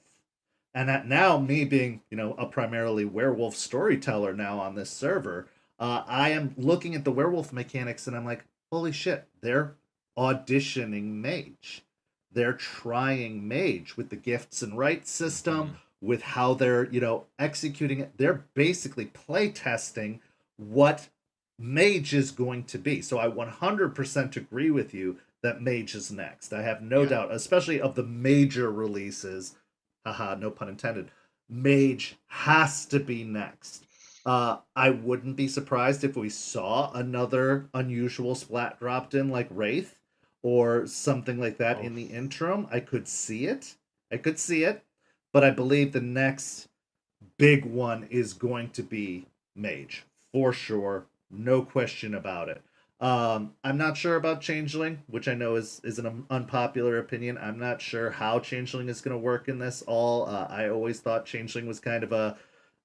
And that now, me being, a primarily werewolf storyteller now on this server, I am looking at the werewolf mechanics and I'm like, holy shit, they're auditioning mage. They're trying mage with the gifts and rights system, Mhm. with how they're, executing it. They're basically play testing what mage is going to be. So I 100% agree with you that mage is next. I have no Yeah. doubt, especially of the major releases. Haha, no pun intended. Mage has to be next. I wouldn't be surprised if we saw another unusual splat dropped in like Wraith or something like that Oh, in the interim. I could see it. I could see it. But I believe the next big one is going to be Mage for sure. No question about it. I'm not sure about Changeling, which I know is an unpopular opinion. I'm not sure how Changeling is going to work in this all. I always thought Changeling was kind of a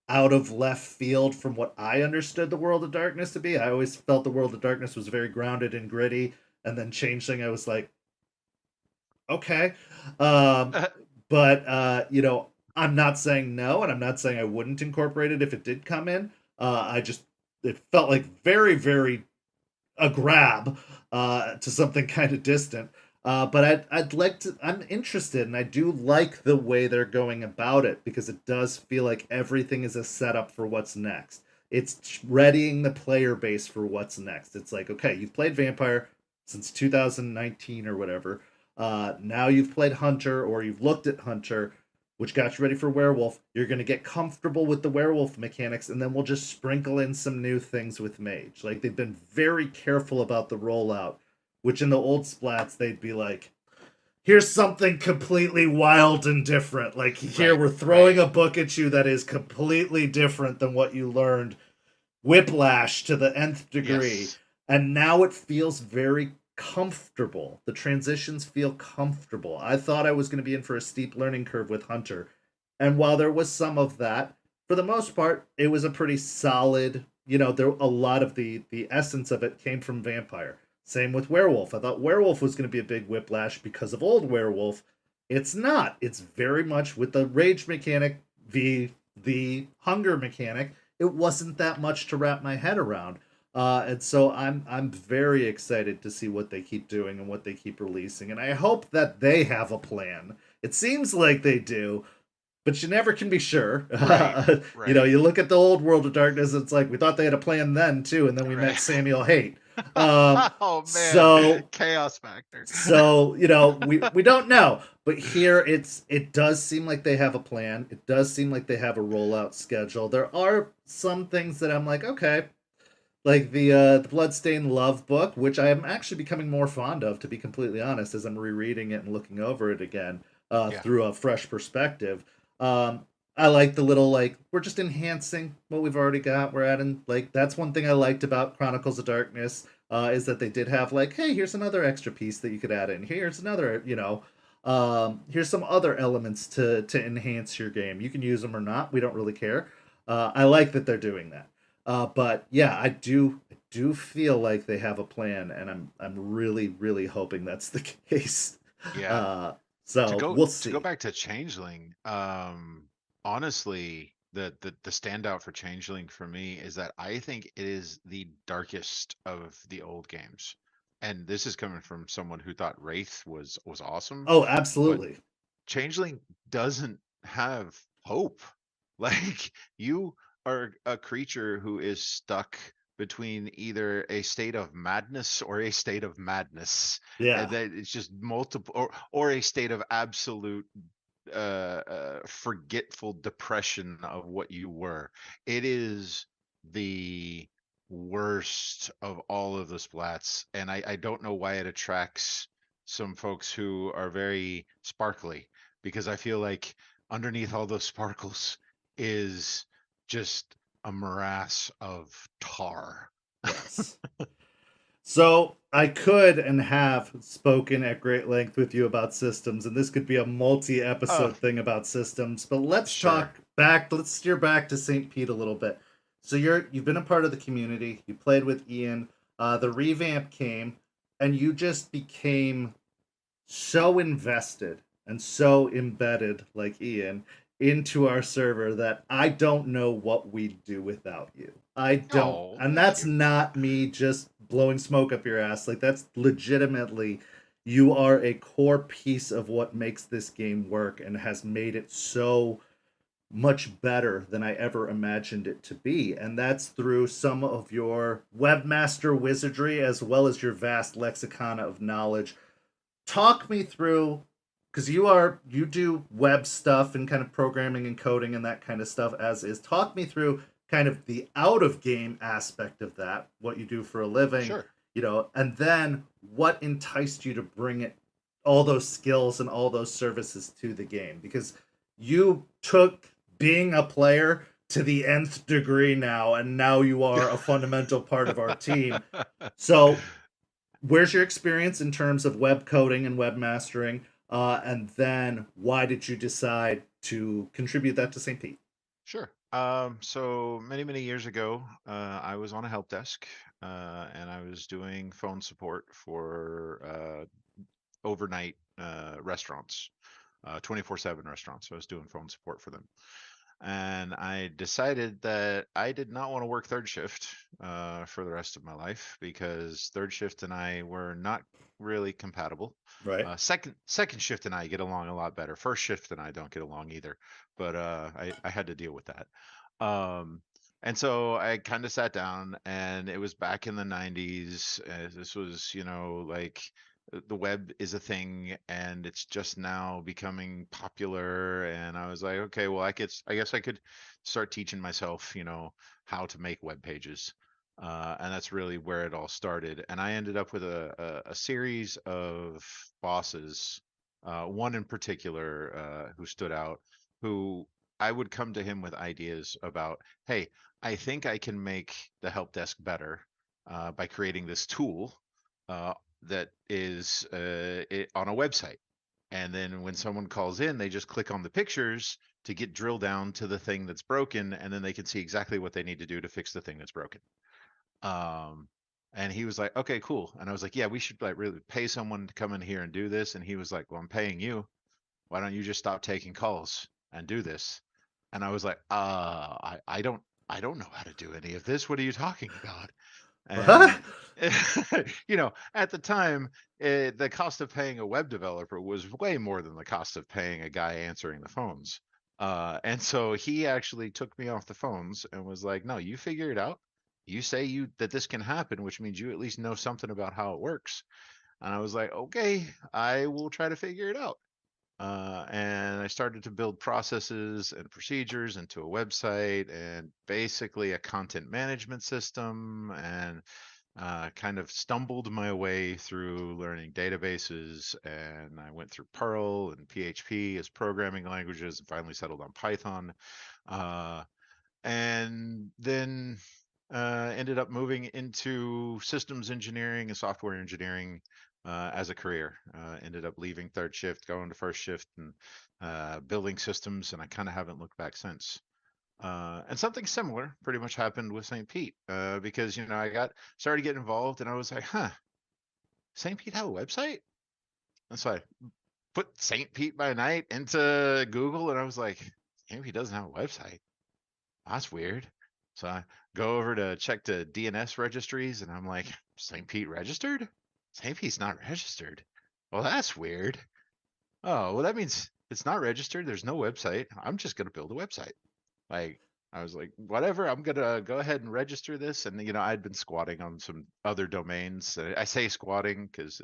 out of left field from what I understood the World of Darkness to be. I always felt the World of Darkness was very grounded and gritty, and then Changeling, I was like, okay. Um, but I'm not saying no, and I'm not saying I wouldn't incorporate it if it did come in. I just it felt like very, very a grab to something kind of distant. But I'd like to. I'm interested, and I do like the way they're going about it because it does feel like everything is a setup for what's next. It's readying the player base for what's next. It's like, okay, you've played Vampire since 2019 or whatever. Now you've played Hunter or you've looked at Hunter, which got you ready for Werewolf. You're going to get comfortable with the Werewolf mechanics, and then we'll just sprinkle in some new things with Mage. Like, they've been very careful about the rollout, which in the old splats, they'd be like, here's something completely wild and different. Like, here, right, we're throwing right. a book at you that is completely different than what you learned. Whiplash to the nth degree. Yes. And now it feels very comfortable. The transitions feel comfortable. I thought I was going to be in for a steep learning curve with Hunter. And while there was some of that, for the most part, it was a pretty solid, there a lot of the essence of it came from Vampire. Same with Werewolf. I thought Werewolf was going to be a big whiplash because of old Werewolf. It's not. It's very much with the rage mechanic, the hunger mechanic. It wasn't that much to wrap my head around. And so I'm very excited to see what they keep doing and what they keep releasing, and I hope that they have a plan. It seems like they do, but you never can be sure. Right. Right. You look at the old World of Darkness. It's like we thought they had a plan then too, and then we met Right. Samuel Haight. Um, Oh man, so chaos factor. we don't know, but here it does seem like they have a plan. It does seem like they have a rollout schedule. There are some things that I'm like, okay, like the Bloodstained Love book, which I am actually becoming more fond of, to be completely honest, as I'm rereading it and looking over it again Yeah. through a fresh perspective. Um, I like the little like we're just enhancing what we've already got. We're adding like that's one thing I liked about Chronicles of Darkness is that they did have like, hey, here's another extra piece that you could add in. Here's another, here's some other elements to enhance your game. You can use them or not. We don't really care. I like that they're doing that. But yeah, I do feel like they have a plan, and I'm really really hoping that's the case. Yeah. Uh, To so go we'll to go see. back to Changeling, honestly, the standout for Changeling for me is that I think it is the darkest of the old games. And this is coming from someone who thought Wraith was awesome, Oh, but absolutely. Changeling doesn't have hope. Like you are a creature who is stuck between either a state of madness or a state of madness. And Yeah. that it's just multiple or a state of absolute forgetful depression of what you were. It is the worst of all of the splats, and I don't know why it attracts some folks who are very sparkly, because I feel like underneath all those sparkles is just a morass of tar. Yes. So I could and have spoken at great length with you about systems, and this could be a Oh, multi-episode thing about systems. But let's sure. talk back. Let's steer back to St. Pete a little bit. So you've been a part of the community. You played with Ian. The revamp came, and you just became so invested and so embedded, like Ian, into our server that I don't know what we'd do without you. I don't, Oh, and thank that's you. not me just blowing smoke up your ass. Like, that's legitimately, you are a core piece of what makes this game work and has made it so much better than I ever imagined it to be. And that's through some of your webmaster wizardry as well as your vast lexicon of knowledge. Talk me through, because you do web stuff and kind of programming and coding and that kind of stuff as is. Talk me through kind of the out of game aspect of that, what you do for a living, Sure. and then what enticed you to bring it, all those skills and all those services to the game, because you took being a player to the nth degree now, and now you are a fundamental part of our team. So where's your experience in terms of web coding and webmastering? And then why did you decide to contribute that to St. Pete? Sure. So many, many years ago, I was on a help desk, and I was doing phone support for overnight restaurants, 24/7 restaurants. So I was doing phone support for them. And I decided that I did not want to work third shift for the rest of my life because third shift and I were not really compatible. Right. Second shift and I get along a lot better. First shift and I don't get along either, but I had to deal with that. Um, and so I kind of sat down, and it was back in the 90s. This was, like the web is a thing and it's just now becoming popular. And I was like, okay, well, I guess I could start teaching myself, how to make web pages. And that's really where it all started. And I ended up with a series of bosses, one in particular who stood out, who I would come to him with ideas about, hey, I think I can make the help desk better by creating this tool uh, that is on a website. And then when someone calls in, they just click on the pictures to get drilled down to the thing that's broken, and then they can see exactly what they need to do to fix the thing that's broken. Um, and he was like, "Okay, cool." And I was like, "Yeah, we should like really pay someone to come in here and do this." And he was like, "Well, I'm paying you. Why don't you just stop taking calls and do this?" And I was like, I don't know how to do any of this. What are you talking about?" What? And at the time, the cost of paying a web developer was way more than the cost of paying a guy answering the phones. And so he actually took me off the phones and was like, "No, you figure it out. You say that this can happen, which means you at least know something about how it works." And I was like, "Okay, I will try to figure it out." And I started to build processes and procedures into a website and basically a content management system, and kind of stumbled my way through learning databases. And I went through Perl and PHP as programming languages and finally settled on Python. Uh, and then ended up moving into systems engineering and software engineering as a career. Ended up leaving third shift, going to first shift, and building systems, and I kind of haven't looked back since. And something similar pretty much happened with St. Pete because I got started getting involved, and I was like, huh, St. Pete have a website? And so I put St. Pete by Night into Google, and I was like, St. Pete doesn't have a website. That's weird. So I go over to check the DNS registries, and I'm like, St. Pete registered? St. Pete's not registered. Well, that's weird. Oh, well, that means it's not registered. There's no website. I'm just going to build a website. Like, I was like, whatever, I'm going to go ahead and register this. And, I'd been squatting on some other domains. I say squatting because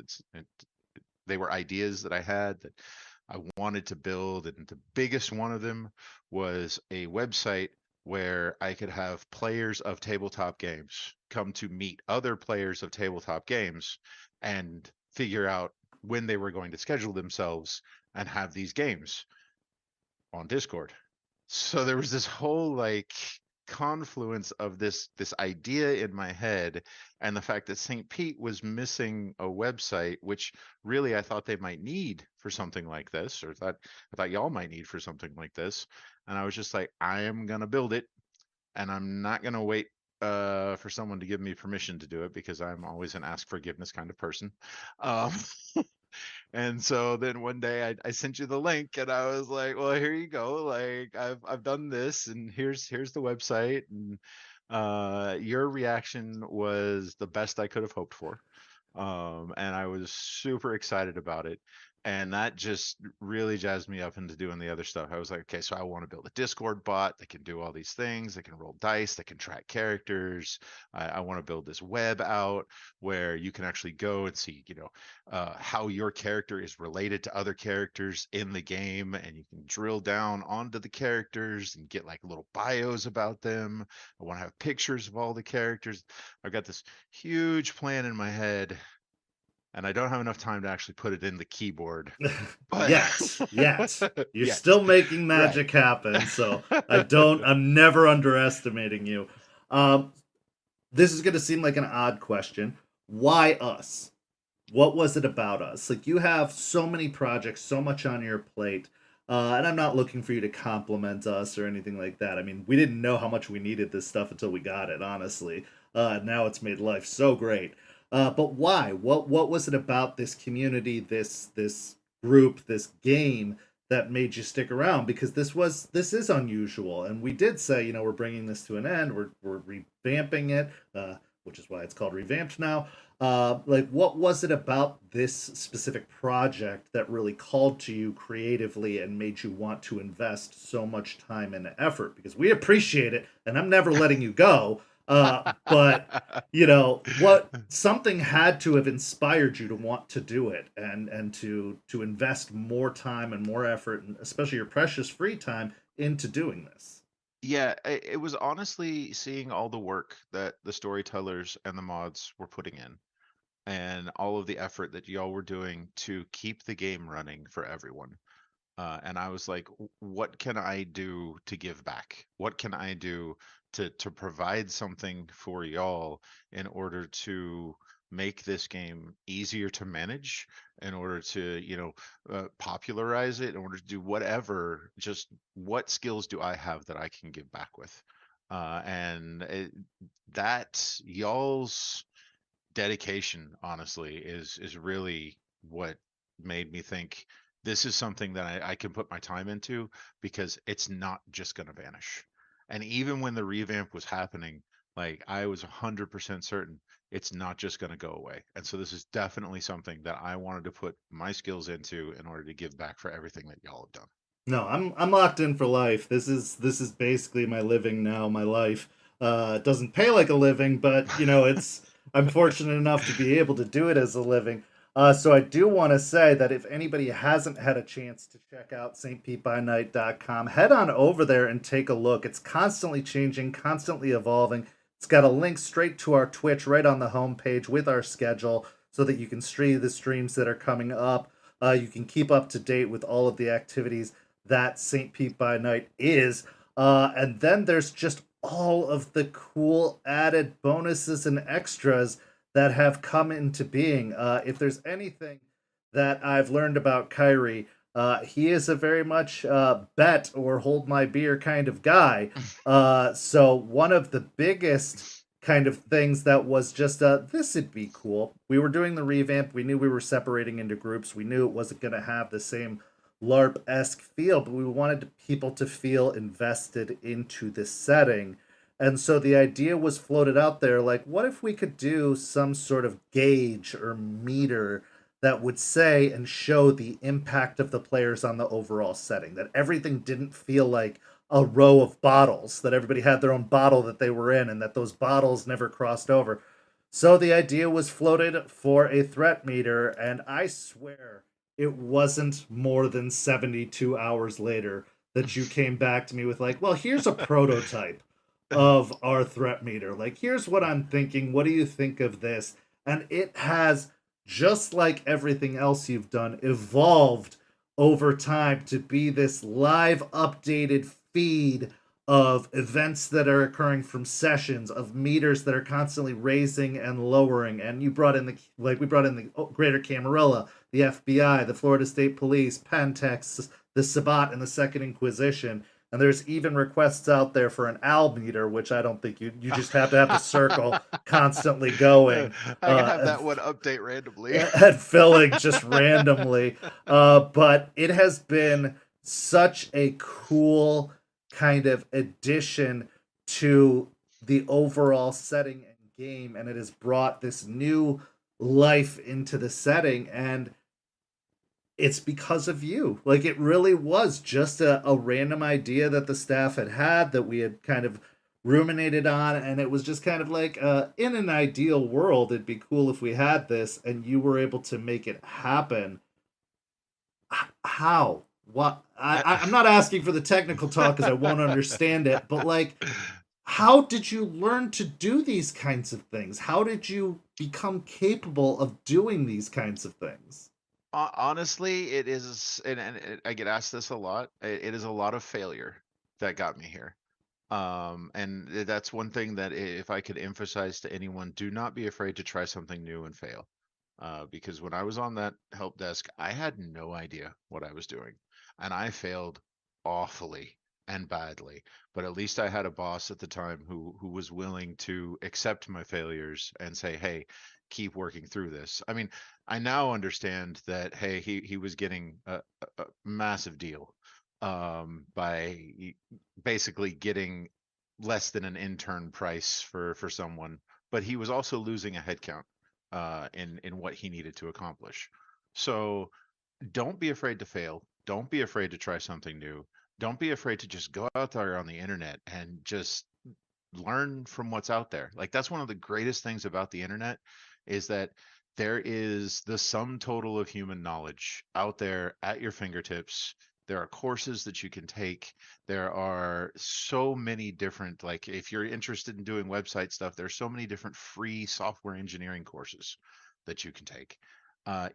they were ideas that I had that I wanted to build. And the biggest one of them was a website where I could have players of tabletop games come to meet other players of tabletop games and figure out when they were going to schedule themselves and have these games on Discord. So there was this whole like confluence of this idea in my head, and the fact that St. Pete was missing a website, which really I thought they might need for something like this, or I thought y'all might need for something like this. And I was just like, I am gonna build it, and I'm not gonna wait for someone to give me permission to do it because I'm always an ask forgiveness kind of person. Um, And so then one day I sent you the link, and I was like, well, here you go. Like I've done this, and here's the website. And Your reaction was the best I could have hoped for. And I was super excited about it. And that just really jazzed me up into doing the other stuff. I was like, okay, so I want to build a Discord bot that can do all these things. That can roll dice, that can track characters. I want to build this web out where you can actually go and see, how your character is related to other characters in the game. And you can drill down onto the characters and get like little bios about them. I want to have pictures of all the characters. I've got this huge plan in my head, and I don't have enough time to actually put it in the keyboard. But Yet. You're Yet. still making Right. magic happen, so I'm never underestimating you. This is going to seem like an odd question. Why us? What was it about us? Like, you have so many projects, so much on your plate. And I'm not looking for you to compliment us or anything like that. I mean, we didn't know how much we needed this stuff until we got it, honestly. Now it's made life so great. But why? What was it about this community, this group, this game that made you stick around? Because this is unusual, and we did say, we're bringing this to an end. We're revamping it, which is why it's called Revamped now. Like, what was it about this specific project that really called to you creatively and made you want to invest so much time and effort? Because we appreciate it, and I'm never letting you go. But what something had to have inspired you to want to do it and to invest more time and more effort, and especially your precious free time, into doing this. Yeah, it was honestly seeing all the work that the storytellers and the mods were putting in, and all of the effort that y'all were doing to keep the game running for everyone. And I was like, what can I do to give back? What can I do to provide something for y'all in order to make this game easier to manage, in order to, popularize it, in order to do whatever, just what skills do I have that I can give back with? That y'all's dedication, honestly, is really what made me think this is something that I can put my time into, because it's not just going to vanish. And even when the revamp was happening, like, I was 100% certain it's not just going to go away. And so this is definitely something that I wanted to put my skills into in order to give back for everything that y'all have done. No, I'm locked in for life. This is basically my living now, my life. It doesn't pay like a living, but it's I'm fortunate enough to be able to do it as a living. So I do want to say that if anybody hasn't had a chance to check out stpbynight.com, head on over there and take a look. It's constantly changing, constantly evolving. It's got a link straight to our Twitch right on the homepage with our schedule, so that you can stream the streams that are coming up. You can keep up to date with all of the activities that St. Pete by Night is. And then there's just all of the cool added bonuses and extras that have come into being. If there's anything that I've learned about Kyrie, he is a very much bet or hold my beer kind of guy. So one of the biggest kind of things that was just this would be cool. We were doing the revamp. We knew we were separating into groups. We knew it wasn't going to have the same LARP-esque feel, but we wanted people to feel invested into this setting. And so the idea was floated out there, like, what if we could do some sort of gauge or meter that would say and show the impact of the players on the overall setting, that everything didn't feel like a row of bottles, that everybody had their own bottle that they were in, and that those bottles never crossed over. So the idea was floated for a threat meter, and I swear it wasn't more than 72 hours later that you came back to me with, like, well, here's a prototype of our threat meter. Like, here's what I'm thinking. What do you think of this? And it has, just like everything else you've done, evolved over time to be this live updated feed of events that are occurring from sessions, of meters that are constantly raising and lowering. And you brought in we brought in the Greater Camarilla, the FBI, the Florida State Police, Pentex, the Sabbat, and the Second Inquisition. And there's even requests out there for an AL meter, which I don't think you just have to have the circle constantly going. I can have that one update randomly. And filling just randomly. But it has been such a cool kind of addition to the overall setting and game, and it has brought this new life into the setting, and it's because of you. Like, it really was just a random idea that the staff had that we had kind of ruminated on, and it was just kind of like, in an ideal world, it'd be cool if we had this, and you were able to make it happen. How? What? I'm not asking for the technical talk because I won't understand it, but like, how did you learn to do these kinds of things? How did you become capable of doing these kinds of things? Honestly, it is, and I get asked this a lot. It is a lot of failure that got me here. And that's one thing that if I could emphasize to anyone, do not be afraid to try something new and fail. Because when I was on that help desk, I had no idea what I was doing, and I failed awfully and badly. But at least I had a boss at the time who was willing to accept my failures and say, "Hey, keep working through this." I mean, I now understand that, hey, he was getting a massive deal by basically getting less than an intern price for someone, but he was also losing a headcount in what he needed to accomplish. So don't be afraid to fail. Don't be afraid to try something new. Don't be afraid to just go out there on the internet and just learn from what's out there. Like, that's one of the greatest things about the internet, is that there is the sum total of human knowledge out there at your fingertips. There are courses that you can take. There are so many different, like, if you're interested in doing website stuff, there's so many different free software engineering courses that you can take.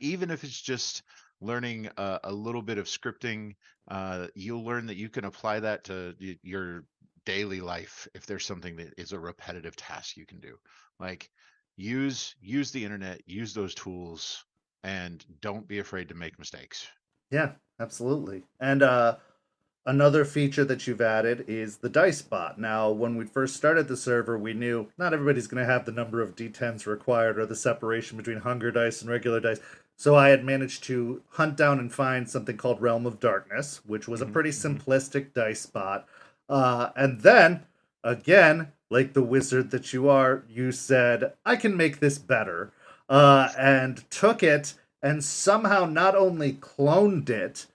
Even if it's just learning a little bit of scripting, you'll learn that you can apply that to your daily life if there's something that is a repetitive task you can do. Like, use the internet, use those tools, and don't be afraid to make mistakes. Yeah, absolutely. And another feature that you've added is the dice bot. Now, when we first started the server, we knew not everybody's going to have the number of d10s required or the separation between hunger dice and regular dice. So I had managed to hunt down and find something called Realm of Darkness, which was a Hmm. pretty Hmm. simplistic dice bot. And then, again, like the wizard that you are, you said, I can make this better. And took it and somehow not only cloned it,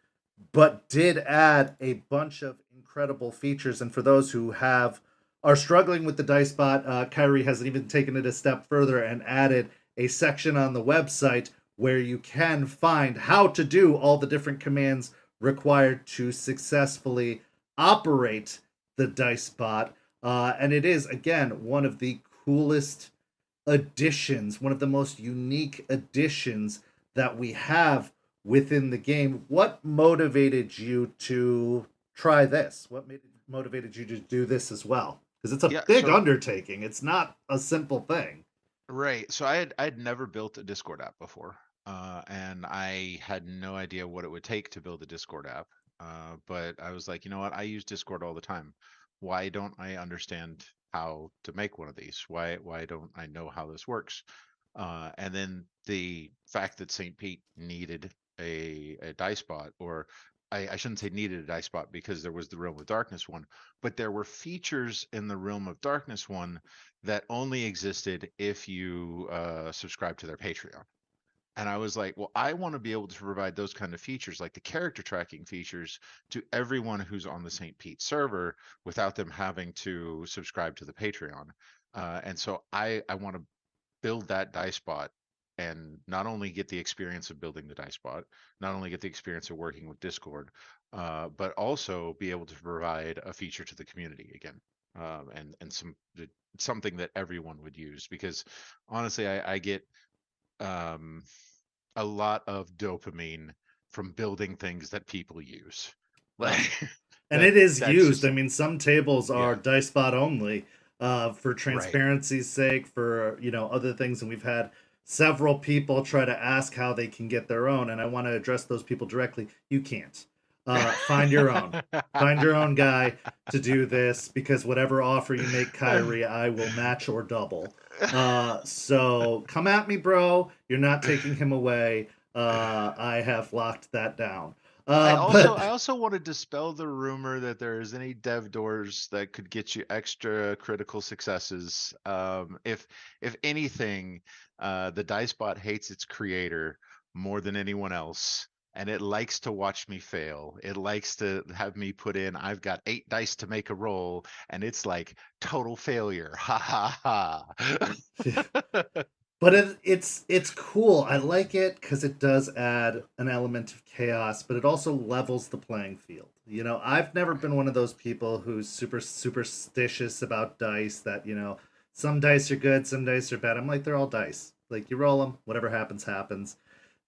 but did add a bunch of incredible features. And for those who are struggling with the dice bot, Kyrie has even taken it a step further and added a section on the website where you can find how to do all the different commands required to successfully operate the dice bot. And it is, again, one of the coolest additions, one of the most unique additions that we have within the game. What motivated you to try this? Motivated you to do this as well? Because it's a Yeah, big so undertaking. It's not a simple thing. right. So I had never built a Discord app before. And I had no idea what it would take to build a Discord app. But I was like, you know what? I use Discord all the time. Why don't I understand how to make one of these? Why don't I know how this works? And then the fact that St. Pete needed a dice bot, or I shouldn't say needed a dice bot, because there was the Realm of Darkness one, but there were features in the Realm of Darkness one that only existed if you subscribe to their Patreon. And I was like, well, I want to be able to provide those kind of features, like the character tracking features, to everyone who's on the St. Pete server without them having to subscribe to the Patreon. And so I want to build that dice bot and not only get the experience of building the dice bot, not only get the experience of working with Discord, but also be able to provide a feature to the community again, and something that everyone would use. Because honestly, I get um, a lot of dopamine from building things that people use. Uh, Like and it is that's used. just I mean, some tables are yeah, dice bot only, for right. transparency's sake, for other things. And we've had several people try to ask how they can get their own, and I want to address those people directly. You can't. Find your own. Find your own guy to do this, because whatever offer you make Kyrie, I will match or double. So come at me, bro. You're not taking him away. I have locked that down. I also But I also want to dispel the rumor that there is any dev doors that could get you extra critical successes. If anything, the Dicebot hates its creator more than anyone else, and it likes to watch me fail. It likes to have me put in, I've got 8 dice to make a roll, and it's like total failure. Ha ha ha. but it's cool. I like it because it does add an element of chaos, but it also levels the playing field. I've never Right. been one of those people who's super superstitious about dice. That some dice are good, some dice are bad. I'm like, they're all dice. Like, you roll them, whatever happens happens.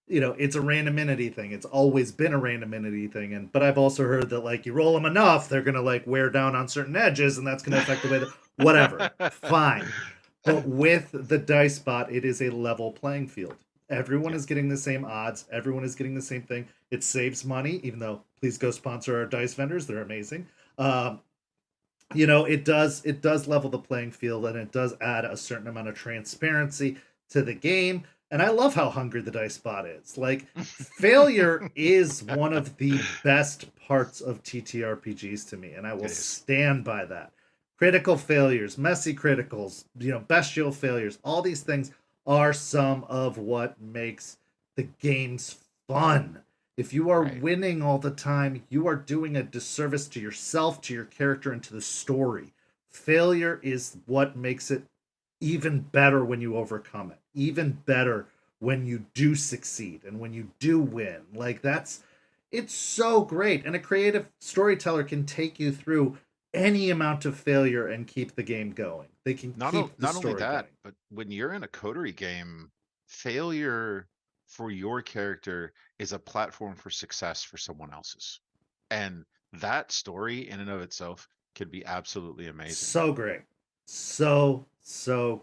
It's a randomity thing. It's always been a randomity thing. But I've also heard that, like, you roll them enough, they're gonna like wear down on certain edges, and that's gonna affect the way that whatever. Fine. But with the dice bot, it is a level playing field. Everyone Yeah. is getting the same odds. Everyone is getting the same thing. It saves money, even though please go sponsor our dice vendors. They're amazing. It does level the playing field, and it does add a certain amount of transparency to the game. And I love how hungry the dice bot is. Like, failure is one of the best parts of ttrpgs to me, and I will It is. stand by that. Critical failures, messy criticals, bestial failures, all these things are some of what makes the games fun. If you are Right. winning all the time, you are doing a disservice to yourself, to your character, and to the story. Failure is what makes it even better when you overcome it, even better when you do succeed and when you do win. Like, it's so great. And a creative storyteller can take you through any amount of failure and keep the game going. They can keep the Not only story that, going. but when you're in a coterie game, failure for your character is a platform for success for someone else's. And that story in and of itself could be absolutely amazing. So great. So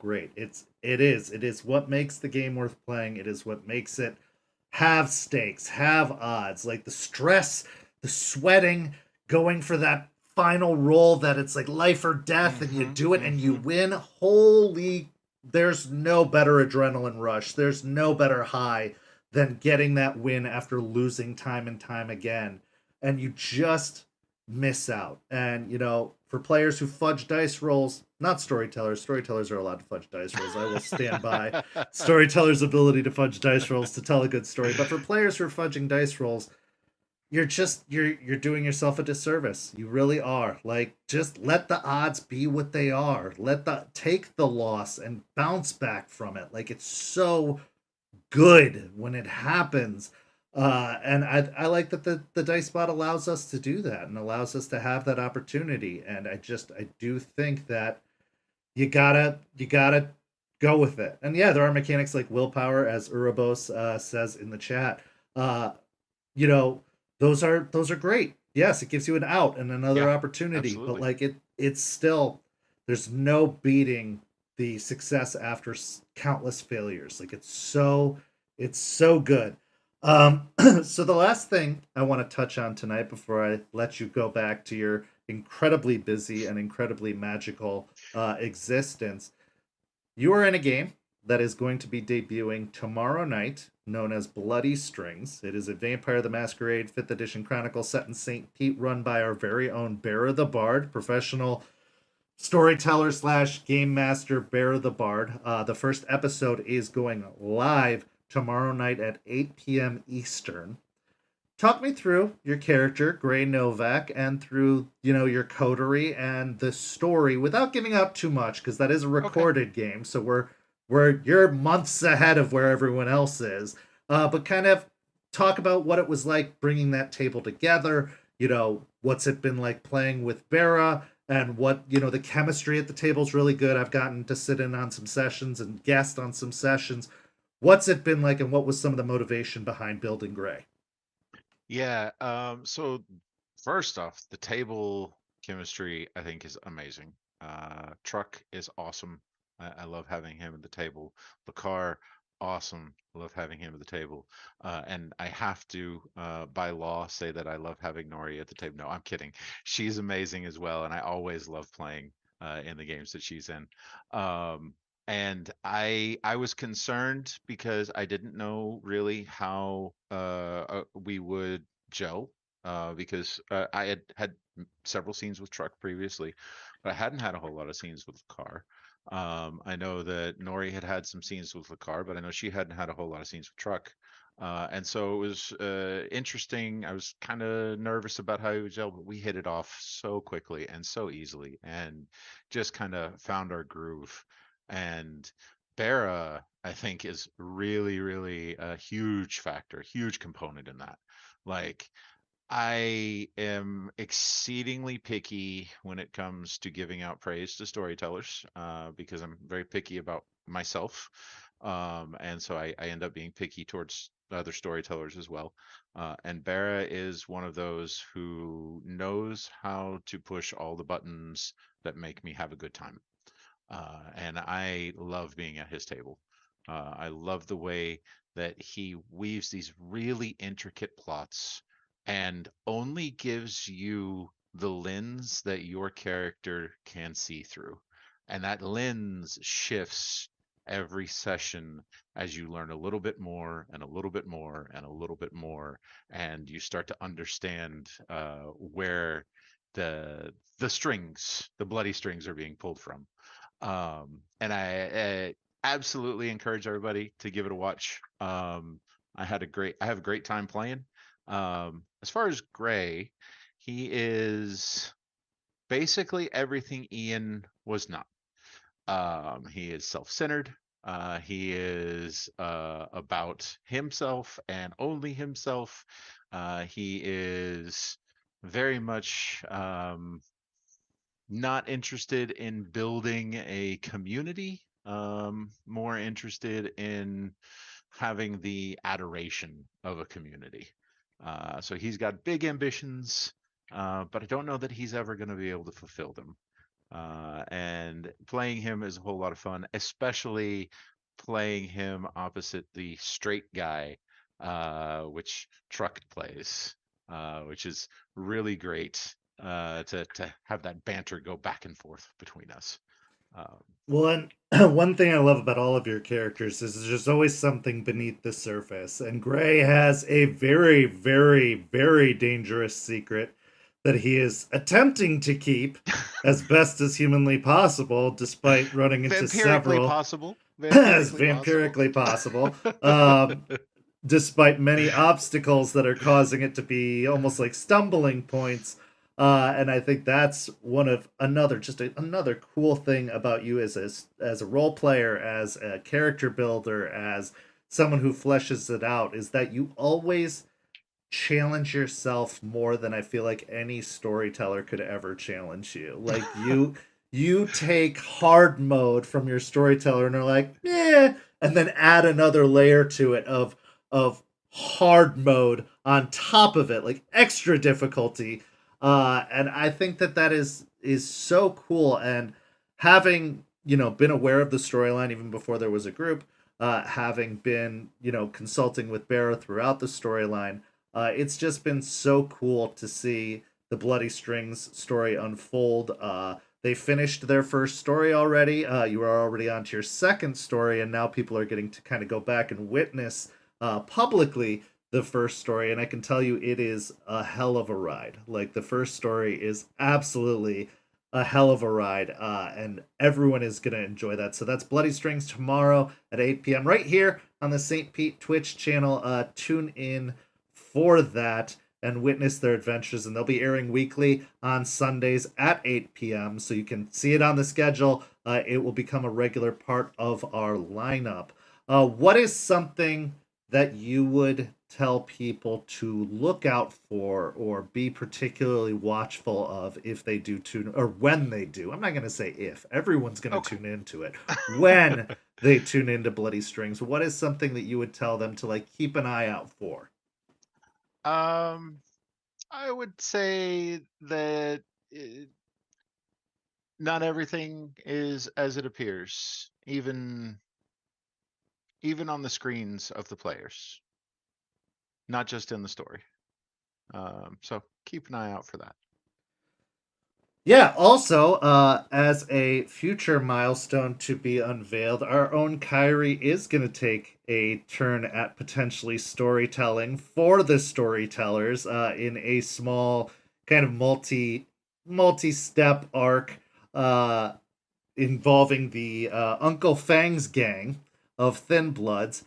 great. It is what makes the game worth playing. It is what makes it have stakes, have odds, like the stress, the sweating, going for that final roll that it's like life or death, and you Mm-hmm. do it and you Mm-hmm. win. Holy, there's no better adrenaline rush. There's no better high than getting that win after losing time and time again. And you just miss out. And for players who fudge dice rolls, not storytellers are allowed to fudge dice rolls. I will stand by storytellers' ability to fudge dice rolls to tell a good story. But for players who are fudging dice rolls, you're doing yourself a disservice. You really are. Like, just let the odds be what they are. Take the loss and bounce back from it. Like, it's so good when it happens. And I like that the dice bot allows us to do that and allows us to have that opportunity. And I do think that you gotta go with it. And yeah, there are mechanics like willpower, as Urabos says in the chat. Uh, you know, those are great. Yes, it gives you an out and another Yeah, opportunity, but absolutely. like it's still, there's no beating the success after countless failures. Like, it's so good. So the last thing I want to touch on tonight before I let you go back to your incredibly busy and incredibly magical existence, you are in a game that is going to be debuting tomorrow night, known as Bloody Strings. It is a Vampire the Masquerade 5th Edition Chronicle set in St. Pete, run by our very own Bearer the Bard, professional storyteller slash game master Bearer the Bard. The first episode is going live tomorrow night at 8 p.m. Eastern. Talk me through your character, Gray Novak, and through, your coterie and the story without giving out too much, because that is a Okay. recorded game, so you're months ahead of where everyone else is. But kind of talk about what it was like bringing that table together. What's it been like playing with Bera, and what, the chemistry at the table's really good. I've gotten to sit in on some sessions and guest on some sessions. What's it been like, and what was some of the motivation behind building Gray? Yeah. So first off, the table chemistry I think is amazing. Truck is awesome. I love having him at the table. The car, awesome. Love having him at the table. And I have to, by law, say that I love having Nori at the table. No, I'm kidding. She's amazing as well, and I always love playing in the games that she's in. Um, And I was concerned because I didn't know really how we would gel, because I had several scenes with truck previously, but I hadn't had a whole lot of scenes with the car. I know that Nori had some scenes with the car, but I know she hadn't had a whole lot of scenes with truck. And so it was interesting. I was kind of nervous about how he would gel, but we hit it off so quickly and so easily, and just kind of found our groove. And Bera, I think, is really, really a huge factor, huge component in that. Like, I am exceedingly picky when it comes to giving out praise to storytellers, because I'm very picky about myself. And so I end up being picky towards other storytellers as well. And Bera is one of those who knows how to push all the buttons that make me have a good time. And I love being at his table. I love the way that he weaves these really intricate plots and only gives you the lens that your character can see through. And that lens shifts every session as you learn a little bit more and a little bit more and a little bit more, and you start to understand where the strings, the bloody strings, are being pulled from. And I absolutely encourage everybody to give it a watch. I have a great time playing. As far as Gray, he is basically everything Ian was not. He is self-centered. He is about himself and only himself. He is very much not interested in building a community, more interested in having the adoration of a community. So he's got big ambitions, but I don't know that he's ever going to be able to fulfill them. And playing him is a whole lot of fun, especially playing him opposite the straight guy, which Truck plays, which is really great, to have that banter go back and forth between us. Um, Well, and one thing I love about all of your characters is there's always something beneath the surface. And Gray has a very, very, very dangerous secret that he is attempting to keep as best as humanly possible, despite running into Vampirically several, possible. as Vampirically possible. vampirically possible. Despite many obstacles that are causing it to be almost like stumbling points. And I think that's one of another cool thing about you as a role player, as a character builder, as someone who fleshes it out, is that you always challenge yourself more than I feel like any storyteller could ever challenge you. Like you take hard mode from your storyteller and are like, yeah, and then add another layer to it of hard mode on top of it, like extra difficulty. And I think that is so cool. And having been aware of the storyline even before there was a group, having been consulting with Barra throughout the storyline, it's just been so cool to see the Bloody Strings story unfold. They finished their first story already. You are already on to your second story, and now people are getting to kind of go back and witness publicly the first story. And I can tell you, it is a hell of a ride. Like, the first story is absolutely a hell of a ride, and everyone is going to enjoy that. So that's Bloody Strings tomorrow at 8 p.m. right here on the St. Pete Twitch channel. Tune in for that and witness their adventures. And they'll be airing weekly on Sundays at 8 p.m. So you can see it on the schedule. It will become a regular part of our lineup. What is something that you would tell people to look out for or be particularly watchful of if they do tune, or when they do? I'm not going to say if. Everyone's going to okay. tune into it. When they tune into Bloody Strings, what is something that you would tell them to like keep an eye out for? um, I would say that not everything is as it appears, even on the screens of the players, not just in the story. So keep an eye out for that. Yeah, also, as a future milestone to be unveiled, our own Kyrie is going to take a turn at potentially storytelling for the storytellers in a small kind of multi-step arc uh, involving the Uncle Fang's gang of Thin Bloods.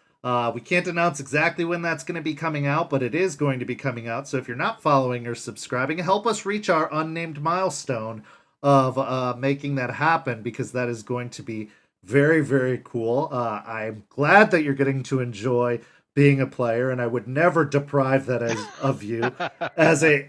We can't announce exactly when that's going to be coming out, but it is going to be coming out. So if you're not following or subscribing, help us reach our unnamed milestone of making that happen, because that is going to be very, very cool. I'm glad that you're getting to enjoy being a player, and I would never deprive that as of you as a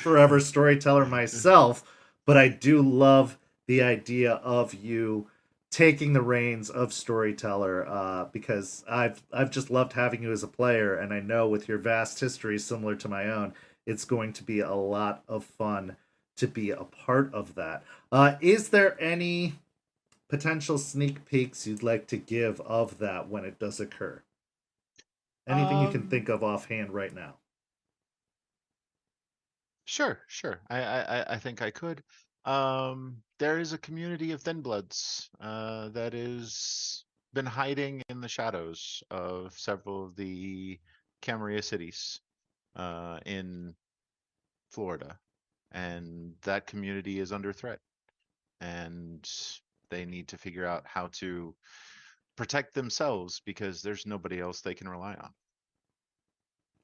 forever storyteller myself. But I do love the idea of you taking the reins of storyteller, because I've just loved having you as a player, and I know with your vast history similar to my own, it's going to be a lot of fun to be a part of that. Is there any potential sneak peeks you'd like to give of that when it does occur? Anything you can Um, think of offhand right now? sure, sure. I think I could. There is a community of Thin Bloods that is been hiding in the shadows of several of the Camaria cities in Florida, and that community is under threat, and they need to figure out how to protect themselves because there's nobody else they can rely on.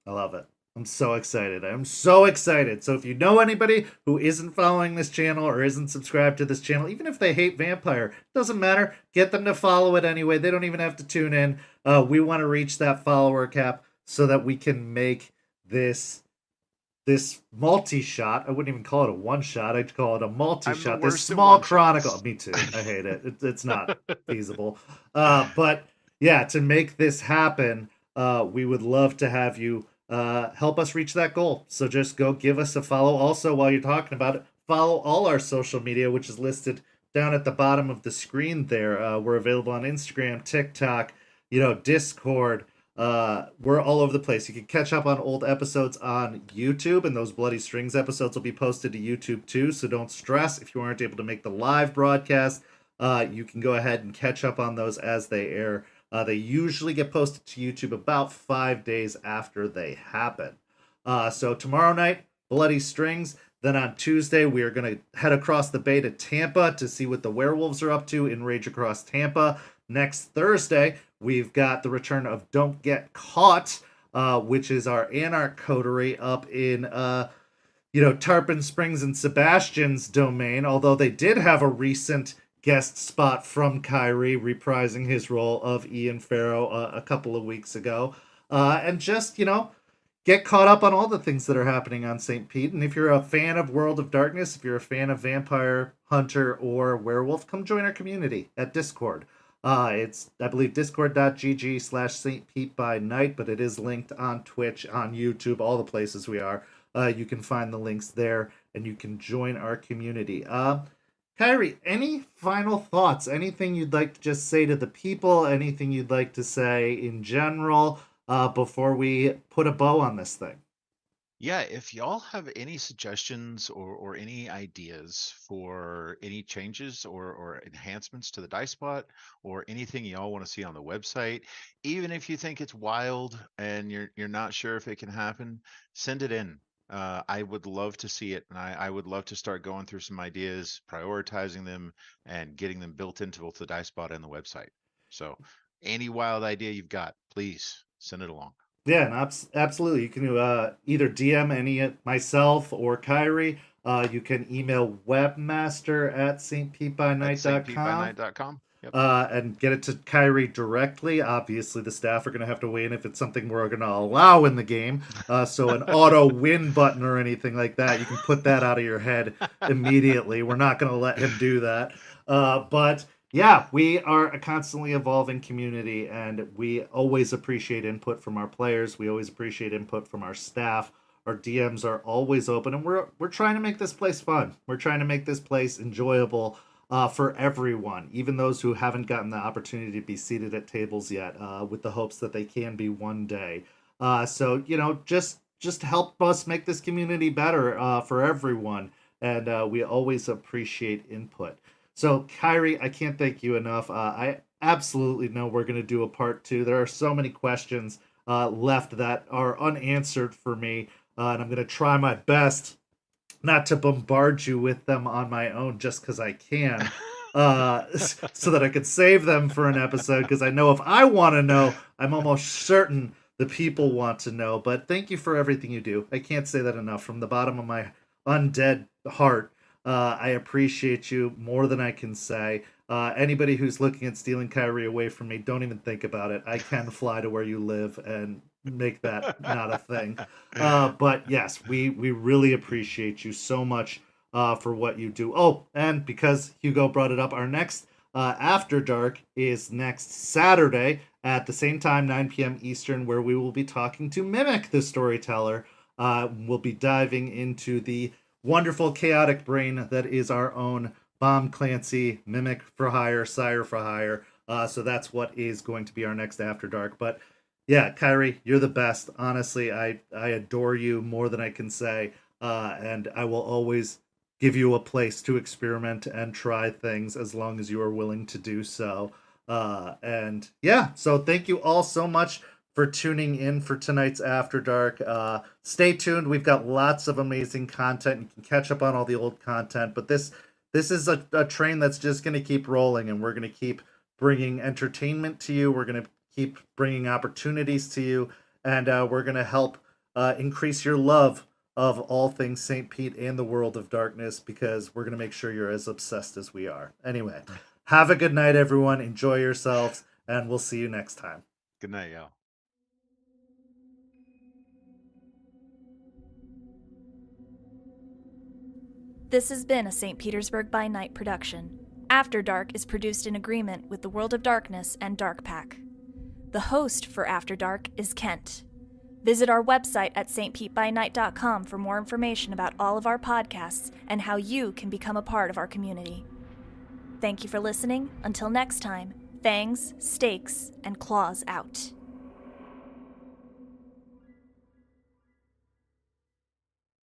I love it. I'm so excited. I'm so excited. So if you know anybody who isn't following this channel or isn't subscribed to this channel, even if they hate Vampire, doesn't matter. Get them to follow it anyway. They don't even have to tune in. We want to reach that follower cap so that we can make this multi-shot. I wouldn't even call it a one shot. I'd call it a I'm the multi-shot. This worst at small one chronicle. shots. Me too. I hate it. It's not feasible. But yeah, to make this happen, we would love to have you help us reach that goal. So just go give us a follow. Also, while you're talking about it, follow all our social media, which is listed down at the bottom of the screen there. We're available on Instagram, TikTok, Discord. We're all over the place. You can catch up on old episodes on YouTube, and those Bloody Strings episodes will be posted to YouTube too. So don't stress if you aren't able to make the live broadcast. You can go ahead and catch up on those as they air. They usually get posted to YouTube about 5 days after they happen. So tomorrow night, Bloody Strings. Then on Tuesday, we are going to head across the bay to Tampa to see what the werewolves are up to in Rage Across Tampa. Next Thursday, we've got the return of Don't Get Caught, which is our Anarch coterie up in Tarpon Springs and Sebastian's domain, although they did have a recent guest spot from Kyrie reprising his role of Ian Farrow a couple of weeks ago. And just, get caught up on all the things that are happening on St. Pete. And if you're a fan of World of Darkness, if you're a fan of Vampire Hunter or Werewolf, come join our community at Discord. It's, I believe, discord.gg/St. Pete by Night, but it is linked on Twitch, on YouTube, all the places we are. You can find the links there, and you can join our community. Kyrie, any final thoughts? Anything you'd like to just say to the people? Anything you'd like to say in general before we put a bow on this thing? Yeah, if y'all have any suggestions or any ideas for any changes or enhancements to the dice spot or anything y'all want to see on the website, even if you think it's wild and you're not sure if it can happen, send it in. I would love to see it, and I would love to start going through some ideas, prioritizing them, and getting them built into both the dice spot and the website. So, any wild idea you've got, please send it along. Yeah, absolutely. You can either DM any myself or Kyrie. You can email webmaster at At stpetbynight.com stpbynight.com. Yep. and get it to Kyrie directly. Obviously, the staff are going to have to weigh in if it's something we're going to allow in the game. So an auto win button or anything like that, you can put that out of your head immediately. We're not going to let him do that. But yeah, we are a constantly evolving community, and we always appreciate input from our players. We always appreciate input from our staff. Our DMs are always open, and we're trying to make this place fun. We're trying to make this place enjoyable for everyone, even those who haven't gotten the opportunity to be seated at tables yet, with the hopes that they can be one day. So just help us make this community better for everyone. and we always appreciate input. So, Kyrie, I can't thank you enough. I absolutely know we're going to do a part 2. There are so many questions left that are unanswered for me, and I'm going to try my best not to bombard you with them on my own just because I can, so that I could save them for an episode, because I know if I want to know, I'm almost certain the people want to know. But thank you for everything you do. I can't say that enough. From the bottom of my undead heart, I appreciate you more than I can say. Anybody who's looking at stealing Kyrie away from me, don't even think about it. I can fly to where you live and make that not a thing. But yes, we really appreciate you so much for what you do. Oh, and because Hugo brought it up, our next After Dark is next Saturday at the same time, 9 p.m. Eastern, where we will be talking to Mimic the Storyteller. We'll be diving into the wonderful chaotic brain that is our own Bomb Clancy, Mimic for Hire, Sire for Hire. So that's what is going to be our next After Dark. But yeah, Kyrie, you're the best. Honestly, I adore you more than I can say. And I will always give you a place to experiment and try things as long as you are willing to do so. And yeah, so thank you all so much for tuning in for tonight's After Dark. Stay tuned. We've got lots of amazing content. You can catch up on all the old content, but this is a train that's just going to keep rolling, and we're going to keep bringing entertainment to you. We're going to keep bringing opportunities to you, and we're going to help increase your love of all things St. Pete and the world of darkness, because we're going to make sure you're as obsessed as we are. Anyway, have a good night, everyone. Enjoy yourselves, and we'll see you next time. Good night, y'all. This has been a St. Petersburg by Night production. After Dark is produced in agreement with the World of Darkness and Dark Pack. The host for After Dark is Kent. Visit our website at stpetbynight.com for more information about all of our podcasts and how you can become a part of our community. Thank you for listening. Until next time, fangs, stakes, and claws out.